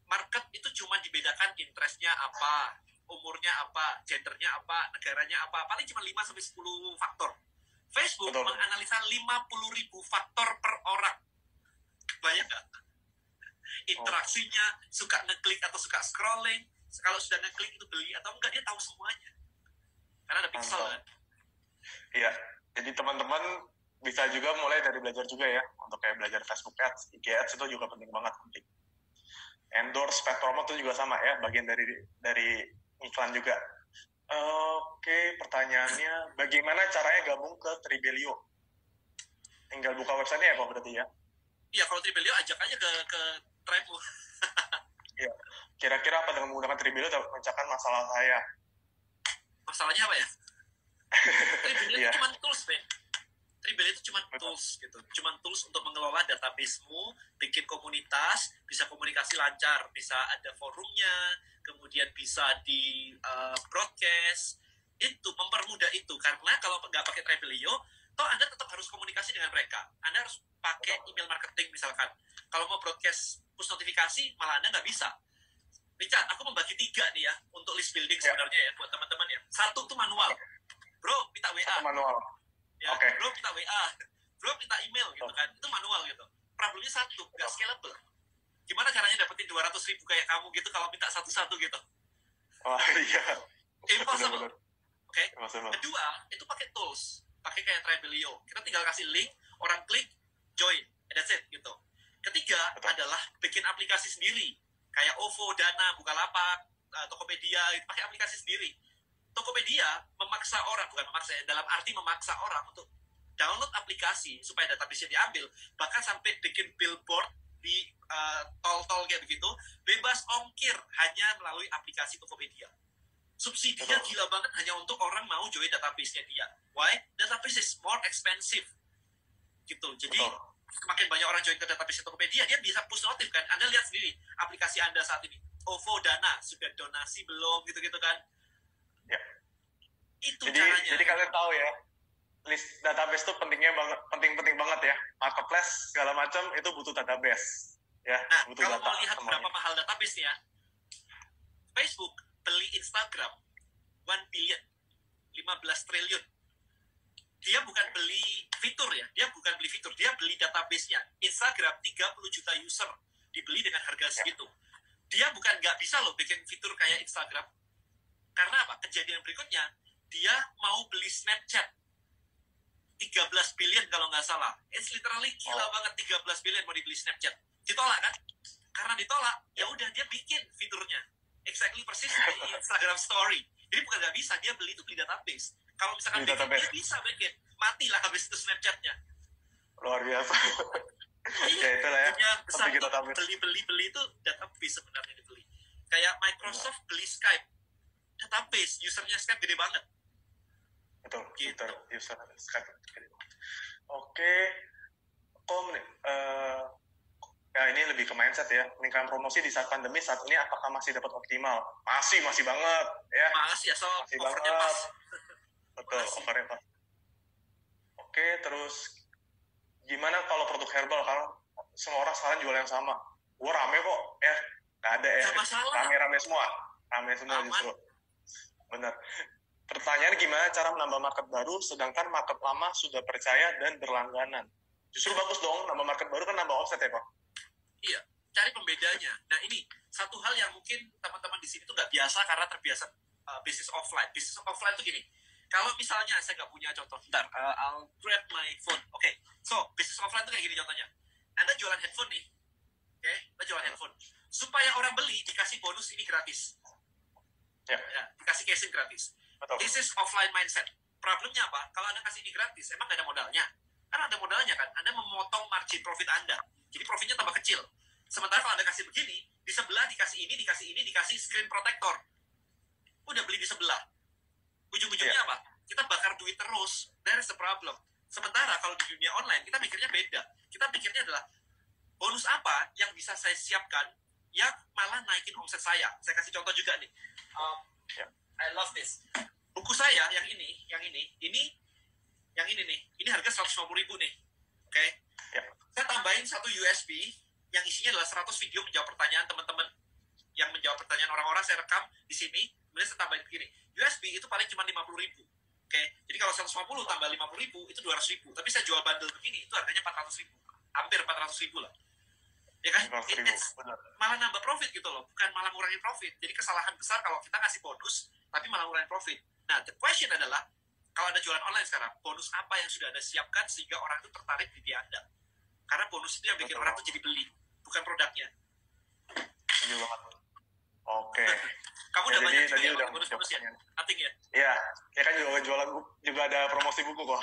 B: market itu cuma dibedakan interestnya apa, umurnya apa, gendernya apa, negaranya apa, paling cuma 5-10 faktor. Facebook menganalisa 50.000 faktor per orang. Bayang nggak? Interaksinya, suka ngeklik atau suka scrolling, kalau sudah ngeklik itu beli atau enggak, dia tahu semuanya. Karena ada pixel kan.
A: Iya, jadi teman-teman bisa juga mulai dari belajar juga ya, untuk kayak belajar Facebook Ads, IG Ads itu juga penting banget. Endorse, paid promote itu juga sama ya, bagian dari iklan juga. Oke, pertanyaannya, bagaimana caranya gabung ke Tribelio? Tinggal buka website-nya ya Pak berarti ya?
B: Iya, kalau Tribelio ajak aja ke Tribe.
A: Iya. Kira-kira apa dengan menggunakan Tribelio dapat memecahkan masalah saya?
B: Masalahnya apa ya? Tribelio itu cuma tools, Ben. Tribelio itu cuma tools gitu. Cuma tools untuk mengelola databasemu, bikin komunitas, bisa komunikasi lancar, bisa ada forumnya, kemudian bisa di broadcast. Itu mempermudah itu, karena kalau nggak pakai Tribelio, toh Anda tetap harus komunikasi dengan mereka. Anda harus pakai email marketing misalkan. Kalau mau broadcast push notifikasi, malah Anda nggak bisa. Richard, aku membagi 3 nih ya untuk list building sebenarnya ya buat teman-teman ya. 1 tuh manual. Bro, minta WA.
A: Manual.
B: Ya, bro minta WA. Bro minta email gitu kan. Itu manual gitu. Problemnya 1, nggak scalable. Gimana caranya dapetin 200.000 kayak kamu gitu kalau minta satu-satu gitu?
A: Oh iya.
B: Impossible. Oke. Kedua, itu pakai tools. Pakai kayak Tribelio. Kita tinggal kasih link, orang klik, join. That's it gitu. Ketiga adalah bikin aplikasi sendiri. Kayak OVO, Dana, Bukalapak, Tokopedia, itu pakai aplikasi sendiri. Tokopedia memaksa orang, bukan memaksa, dalam arti memaksa orang untuk download aplikasi supaya database-nya diambil, bahkan sampai bikin billboard di tol-tol kayak begitu, bebas ongkir hanya melalui aplikasi Tokopedia. Subsidinya gila banget hanya untuk orang mau join database-nya dia. Why? Database is more expensive. Gitu. Jadi semakin banyak orang join ke database Tokopedia, dia bisa push notif kan. Anda lihat sendiri aplikasi Anda saat ini. OVO, Dana, sudah donasi belum gitu-gitu kan.
A: Ya.
B: Itu
A: jadi,
B: caranya.
A: Jadi kalian tahu ya, list database itu penting banget ya. Marketplace segala macam itu butuh database. Ya,
B: nah,
A: butuh
B: kalau
A: data.
B: Mau lihat berapa mahal database-nya, Facebook beli Instagram 1 billion, 15 triliun. Dia bukan beli fitur ya, dia beli database-nya. Instagram 30 juta user, dibeli dengan harga segitu. Dia bukan nggak bisa loh bikin fitur kayak Instagram. Karena apa? Kejadian berikutnya, dia mau beli Snapchat. 13 billion kalau nggak salah. It's literally gila banget, 13 billion mau dibeli Snapchat. Ditolak kan? Karena ditolak, ya udah dia bikin fiturnya. exactly persis di Instagram Story. Jadi bukan nggak bisa, dia beli database. Kalau misalkan
A: Beli database.
B: dia bisa bikin, matilah habis itu Snapchatnya.
A: Luar biasa. Ya itulah ya.
B: Dunia besar
A: Tapi kita
B: tuh beli itu database sebenarnya dibeli. Kayak Microsoft beli Skype, database, usernya Skype gede banget.
A: Betul,
B: Gitu.
A: user Skype. Oke, ya ini lebih ke mindset ya. Lingkaran promosi di saat pandemi saat ini apakah masih dapat optimal? Masih banget ya.
B: Masih asal
A: Masih
B: offernya
A: banget.
B: pas.
A: Betul,
B: Masih.
A: offernya pas. Oke, terus gimana kalau produk herbal? Kalau semua orang sekarang jual yang sama. Wah rame kok ya. Nggak ada ya.
B: Nggak masalah.
A: Rame semua. Rame semua
B: Aman.
A: justru. Benar. Pertanyaan gimana cara menambah market baru sedangkan market lama sudah percaya dan berlangganan? Justru bagus dong, nambah market baru kan nambah offset ya Pak?
B: Iya, cari pembedanya. Nah ini satu hal yang mungkin teman-teman di sini tuh nggak biasa karena terbiasa bisnis offline. Bisnis offline tuh gini, kalau misalnya saya nggak punya contoh, bentar, I'll grab my phone. Oke, so bisnis offline tuh kayak gini contohnya. Anda jualan headphone nih, oke, Anda jualan headphone. Supaya orang beli dikasih bonus ini gratis.
A: Ya.
B: Dikasih casing gratis.
A: Betul.
B: This is offline mindset. Problemnya apa? Kalau Anda kasih ini gratis, emang nggak ada modalnya? Kan ada modalnya kan? Anda memotong margin profit Anda. Jadi profitnya tambah kecil. Sementara kalau Anda kasih begini, di sebelah dikasih ini, dikasih screen protector. Udah beli di sebelah. Ujung-ujungnya apa? Kita bakar duit terus. There's the problem. Sementara kalau di dunia online, kita mikirnya beda. Kita pikirnya adalah, bonus apa yang bisa saya siapkan yang malah naikin omset saya. Saya kasih contoh juga nih. I love this. Buku saya yang ini nih. Ini harga 150.000 nih. Oke.
A: Ya.
B: Saya tambahin satu USB yang isinya adalah 100 video menjawab pertanyaan teman-teman. Yang menjawab pertanyaan orang-orang saya rekam di sini, kemudian saya tambahin begini. USB itu paling cuma 50.000. Oke. Jadi kalau 150 tambah 50.000 itu 200.000. Tapi saya jual bundle begini itu harganya 400.000. Hampir 400.000 lah. Ya kan? Malah nambah profit gitu loh, bukan malah ngurangin profit. Jadi kesalahan besar kalau kita ngasih bonus tapi malah ngurangin profit. Nah, the question adalah, kalau Anda jualan online sekarang, bonus apa yang sudah Anda siapkan sehingga orang itu tertarik di Anda? Karena bonus itu yang bikin orang itu jadi beli, bukan produknya.
A: Setuju banget. Oke.
B: Kamu udah banyak juga ya,
A: udah
B: bonus-bonus ya? Ating ya?
A: Iya, ya kan juga jualan juga ada promosi buku kok.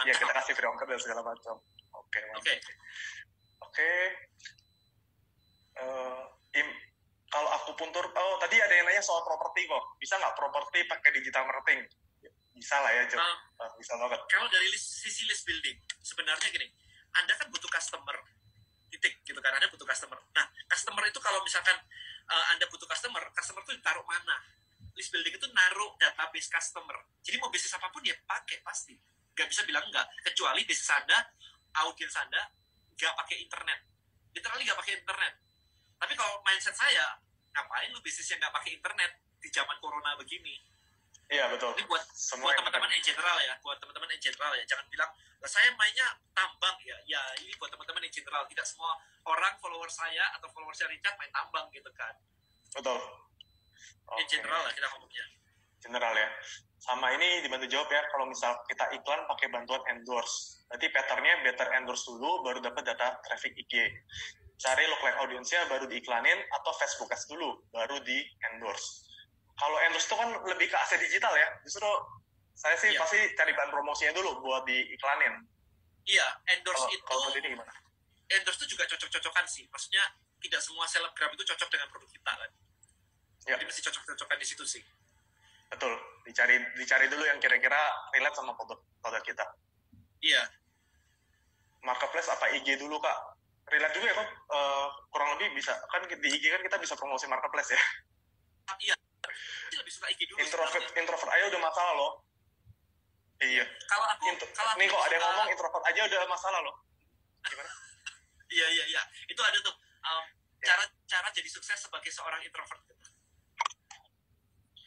A: Ya kita kasih free ongkir dan segala macam. Oke. Kalau aku puntur, tadi ada yang nanya soal properti kok. Bisa nggak properti pakai digital marketing? Bisa lah ya, bisa banget.
B: Kalau dari sisi list building, sebenarnya gini, Anda kan butuh customer, titik gitu kan, Anda butuh customer. Nah, customer itu kalau misalkan Anda butuh customer itu ditaruh mana? List building itu naruh database customer. Jadi mau bisnis apapun ya pakai pasti. Nggak bisa bilang enggak, kecuali bisnis Anda, audiens Anda nggak pakai internet. Literally nggak pakai internet. Tapi kalau mindset saya, ngapain lu bisnis yang nggak pakai internet di zaman corona begini?
A: Iya betul.
B: Ini buat teman-teman in general ya, Jangan bilang, lah saya mainnya tambang ya. Ya ini buat teman-teman in general. Tidak semua orang follower saya atau followersnya Richard main tambang gitu kan.
A: Betul.
B: In general lah kita ngomongnya.
A: General ya. Sama ini dibantu jawab ya. Kalau misal kita iklan pakai bantuan endorse, berarti patternnya better endorse dulu, baru dapat data traffic IG. Cari lookalike audiensnya baru diiklanin, atau Facebook ads dulu baru di endorse. Kalau endorse itu kan lebih ke aset digital ya. Justru saya sih pasti cari bahan promosinya dulu buat diiklanin.
B: Iya, endorse itu.
A: Kalau ini gimana?
B: Endorse itu juga cocok-cocokan sih. Maksudnya tidak semua selebgram itu cocok dengan produk kita kan. Ya. Jadi mesti cocok-cocokan di situ sih.
A: Betul. Dicari dulu yang kira-kira relate sama produk kita.
B: Iya.
A: Marketplace apa IG dulu Kak? Relate juga ya kok, kurang lebih bisa kan di IG kan kita bisa promosi marketplace ya.
B: Iya. Lebih suka IG dulu.
A: Introvert aja udah masalah loh. Iya.
B: Kalau aku
A: nih kok ada yang ngomong introvert aja udah masalah loh. Gimana?
B: Iya. Itu ada tuh cara jadi sukses sebagai seorang introvert.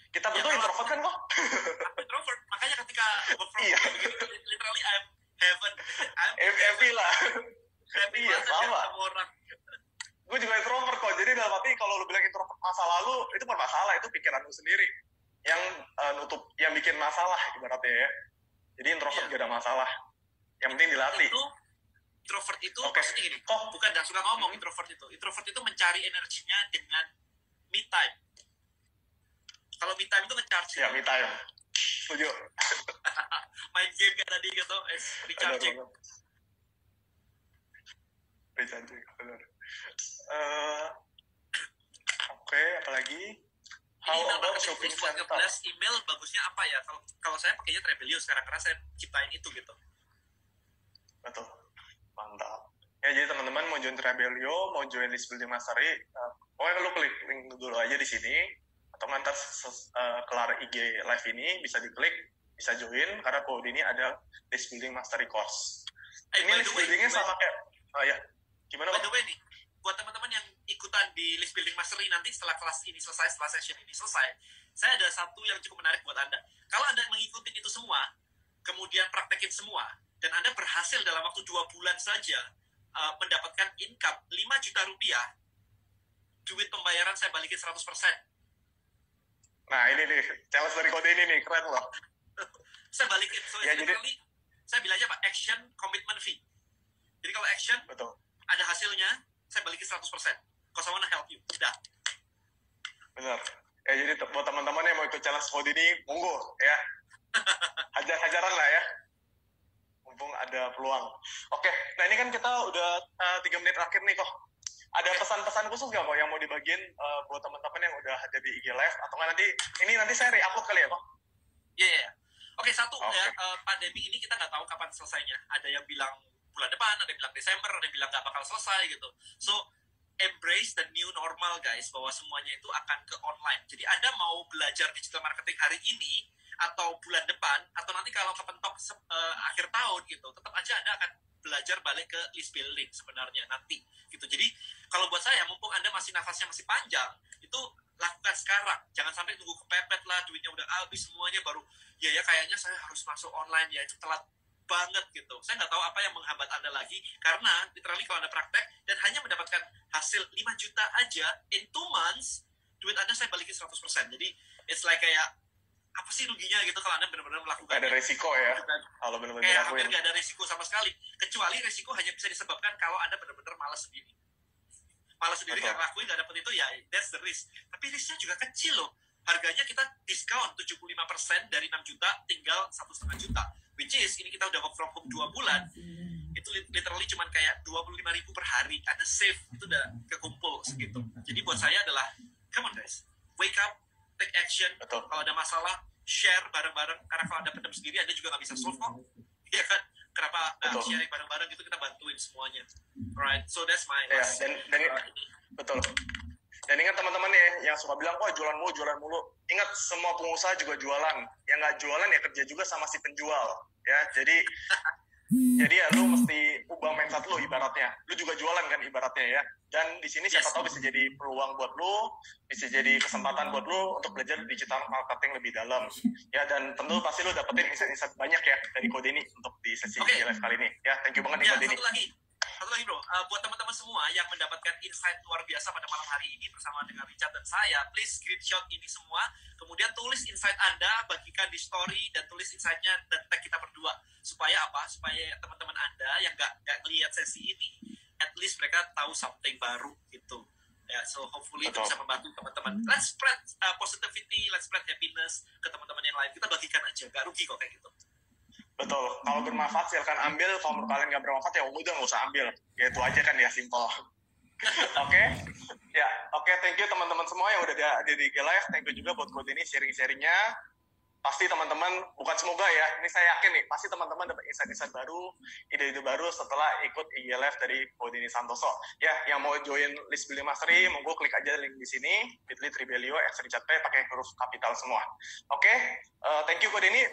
A: Kita berdua introvert kan kok?
B: Aku introvert, makanya ketika work from home begini, literally I'm
A: happy lah.
B: Happy
A: iya, sama.
B: Orang.
A: Gue juga introvert kok, jadi dalam arti kalau lu bilang introvert masa lalu, itu bukan masalah, itu pikiran lu sendiri yang yang bikin masalah ibaratnya ya. Jadi introvert gak ada masalah, yang penting dilatih.
B: Introvert itu maksudnya gini, bukan gak suka ngomong introvert itu mencari energinya dengan me time. Kalau me time itu nge-charge.
A: Ya, me time. Setuju.
B: Main game kayak tadi gitu, recharging.
A: Recharging, benar. Oke, apalagi? How
B: Email
A: about
B: marketing
A: shopping
B: tools buat
A: center?
B: nge-blast email bagusnya apa ya? Kalau saya pakainya Travelio sekarang karena saya ciptain itu gitu.
A: Betul, mantap. Ya, jadi teman-teman mau join Travelio, mau join list building mastery, pokoknya lu klik link dulu aja di sini, atau ntar kelar IG live ini bisa diklik, bisa join, karena kode ini ada list building mastery course. Ini list buildingnya sama kayak, ya, gimana
B: By
A: Bang?
B: the way nih, buat teman-teman yang ikutan di list building mastery nanti setelah kelas ini selesai, setelah session ini selesai, saya ada satu yang cukup menarik buat Anda. Kalau Anda mengikuti itu semua, kemudian praktekin semua, dan Anda berhasil dalam waktu 2 bulan saja mendapatkan income 5 juta rupiah, duit pembayaran saya balikin 100%.
A: Nah, ini nih, challenge dari kode ini nih, keren loh.
B: Saya balikin, so
A: Ya,
B: literally, saya bilangnya apa? Action commitment fee. Jadi kalau action,
A: Betul,
B: ada hasilnya, saya balikin 100%. Because I wanna help you. Udah.
A: benar. Ya, jadi buat teman-teman yang mau ikut challenge kode ini, monggo ya. Hajar-hajaran lah ya. Mumpung ada peluang. Oke, nah ini kan kita udah 3 menit terakhir nih kok. Ada pesan-pesan khusus nggak kok yang mau dibagiin buat teman-teman yang udah hadir di IG Live? Atau nggak nanti saya re-upload kali ya kok?
B: Iya. Oke, satu
A: Oke.
B: ya, pandemi ini kita nggak tahu kapan selesainya. Ada yang bilang bulan depan, ada yang bilang Desember, ada yang bilang nggak bakal selesai gitu. So, embrace the new normal guys, bahwa semuanya itu akan ke online. Jadi Anda mau belajar digital marketing hari ini, atau bulan depan, atau nanti kalau kepentok akhir tahun gitu, tetap aja Anda akan belajar balik ke list building sebenarnya nanti gitu. Jadi kalau buat saya, mumpung Anda masih nafasnya masih panjang, itu lakukan sekarang. Jangan sampai tunggu kepepet lah, duitnya udah habis semuanya baru ya kayaknya saya harus masuk online ya, itu telat banget gitu. Saya nggak tahu apa yang menghambat Anda lagi, karena literally kalau Anda praktek dan hanya mendapatkan hasil 5 juta aja in 2 months, duit Anda saya balikin 100%. Jadi it's like kayak apa sih ruginya gitu kalau Anda benar-benar melakukan.
A: Gak ada resiko ya, kalau benar-benar
B: kayak
A: dilakuin.
B: hampir nggak ada risiko sama sekali, kecuali risiko hanya bisa disebabkan kalau Anda benar-benar malas sendiri. Malas sendiri nggak ngelakuin, nggak dapet itu, ya that's the risk. Tapi risknya juga kecil loh. Harganya kita diskon 75% dari 6 juta tinggal 1,5 juta. Which is, ini kita udah work from home 2 bulan, itu literally cuma kayak 25.000 per hari. Ada save, itu udah kekumpul segitu. Jadi buat saya adalah, come on guys, wake up, take action.
A: Betul.
B: Kalau ada masalah, share bareng-bareng. Karena kalau Anda pendam sendiri, Anda juga nggak bisa solve kok. Ya kan? Kenapa nggak
A: Betul.
B: sharing bareng-bareng gitu, kita bantuin semuanya. Alright, so that's my
A: Ya,
B: last.
A: betul. Dan ingat teman-teman ya, yang suka bilang, wah jualan mulu. Ingat, semua pengusaha juga jualan. Yang nggak jualan ya kerja juga sama si penjual. Ya, jadi ya lu mesti ubah mindset lu ibaratnya. Lu juga jualan kan ibaratnya ya. Dan di sini siapa tahu bisa jadi peluang buat lu, bisa jadi kesempatan buat lu untuk belajar digital marketing lebih dalam. Ya, dan tentu pasti lu dapetin insight-insight banyak ya dari kode ini untuk di sesi
B: Oke.
A: live kali ini. Ya, thank you banget di
B: Ya,
A: kode ini.
B: satu lagi bro, buat teman-teman semua yang mendapatkan insight luar biasa pada malam hari ini bersama dengan Richard dan saya, please screenshot ini semua, kemudian tulis insight Anda, bagikan di story, dan tulis insight-nya dan tag kita berdua. Supaya apa? Supaya teman-teman Anda yang nggak ngelihat sesi ini, at least mereka tahu something baru gitu. Ya, so hopefully itu
A: Betul.
B: bisa membantu teman-teman. Let's spread positivity, let's spread happiness ke teman-teman yang lain. Kita bagikan aja, nggak rugi kok kayak gitu.
A: Betul. Kalau bermanfaat silahkan ambil. Kalau menurut kalian nggak bermanfaat ya udah nggak usah ambil. Ya itu aja kan ya, simple. Oke. Ya, oke. Thank you teman-teman semua yang udah ada di IG Live. Thank you juga buat kode ini sharing-sharingnya. Pasti teman-teman, bukan semoga ya, ini saya yakin nih, pasti teman-teman dapat insight-insight baru, ide-ide baru setelah ikut IG Live dari Kodini Santoso. Ya, yang mau join list building mastery, monggo klik aja link di sini, bit.ly Tribelio, pakai huruf kapital semua. Oke, thank you Kodini.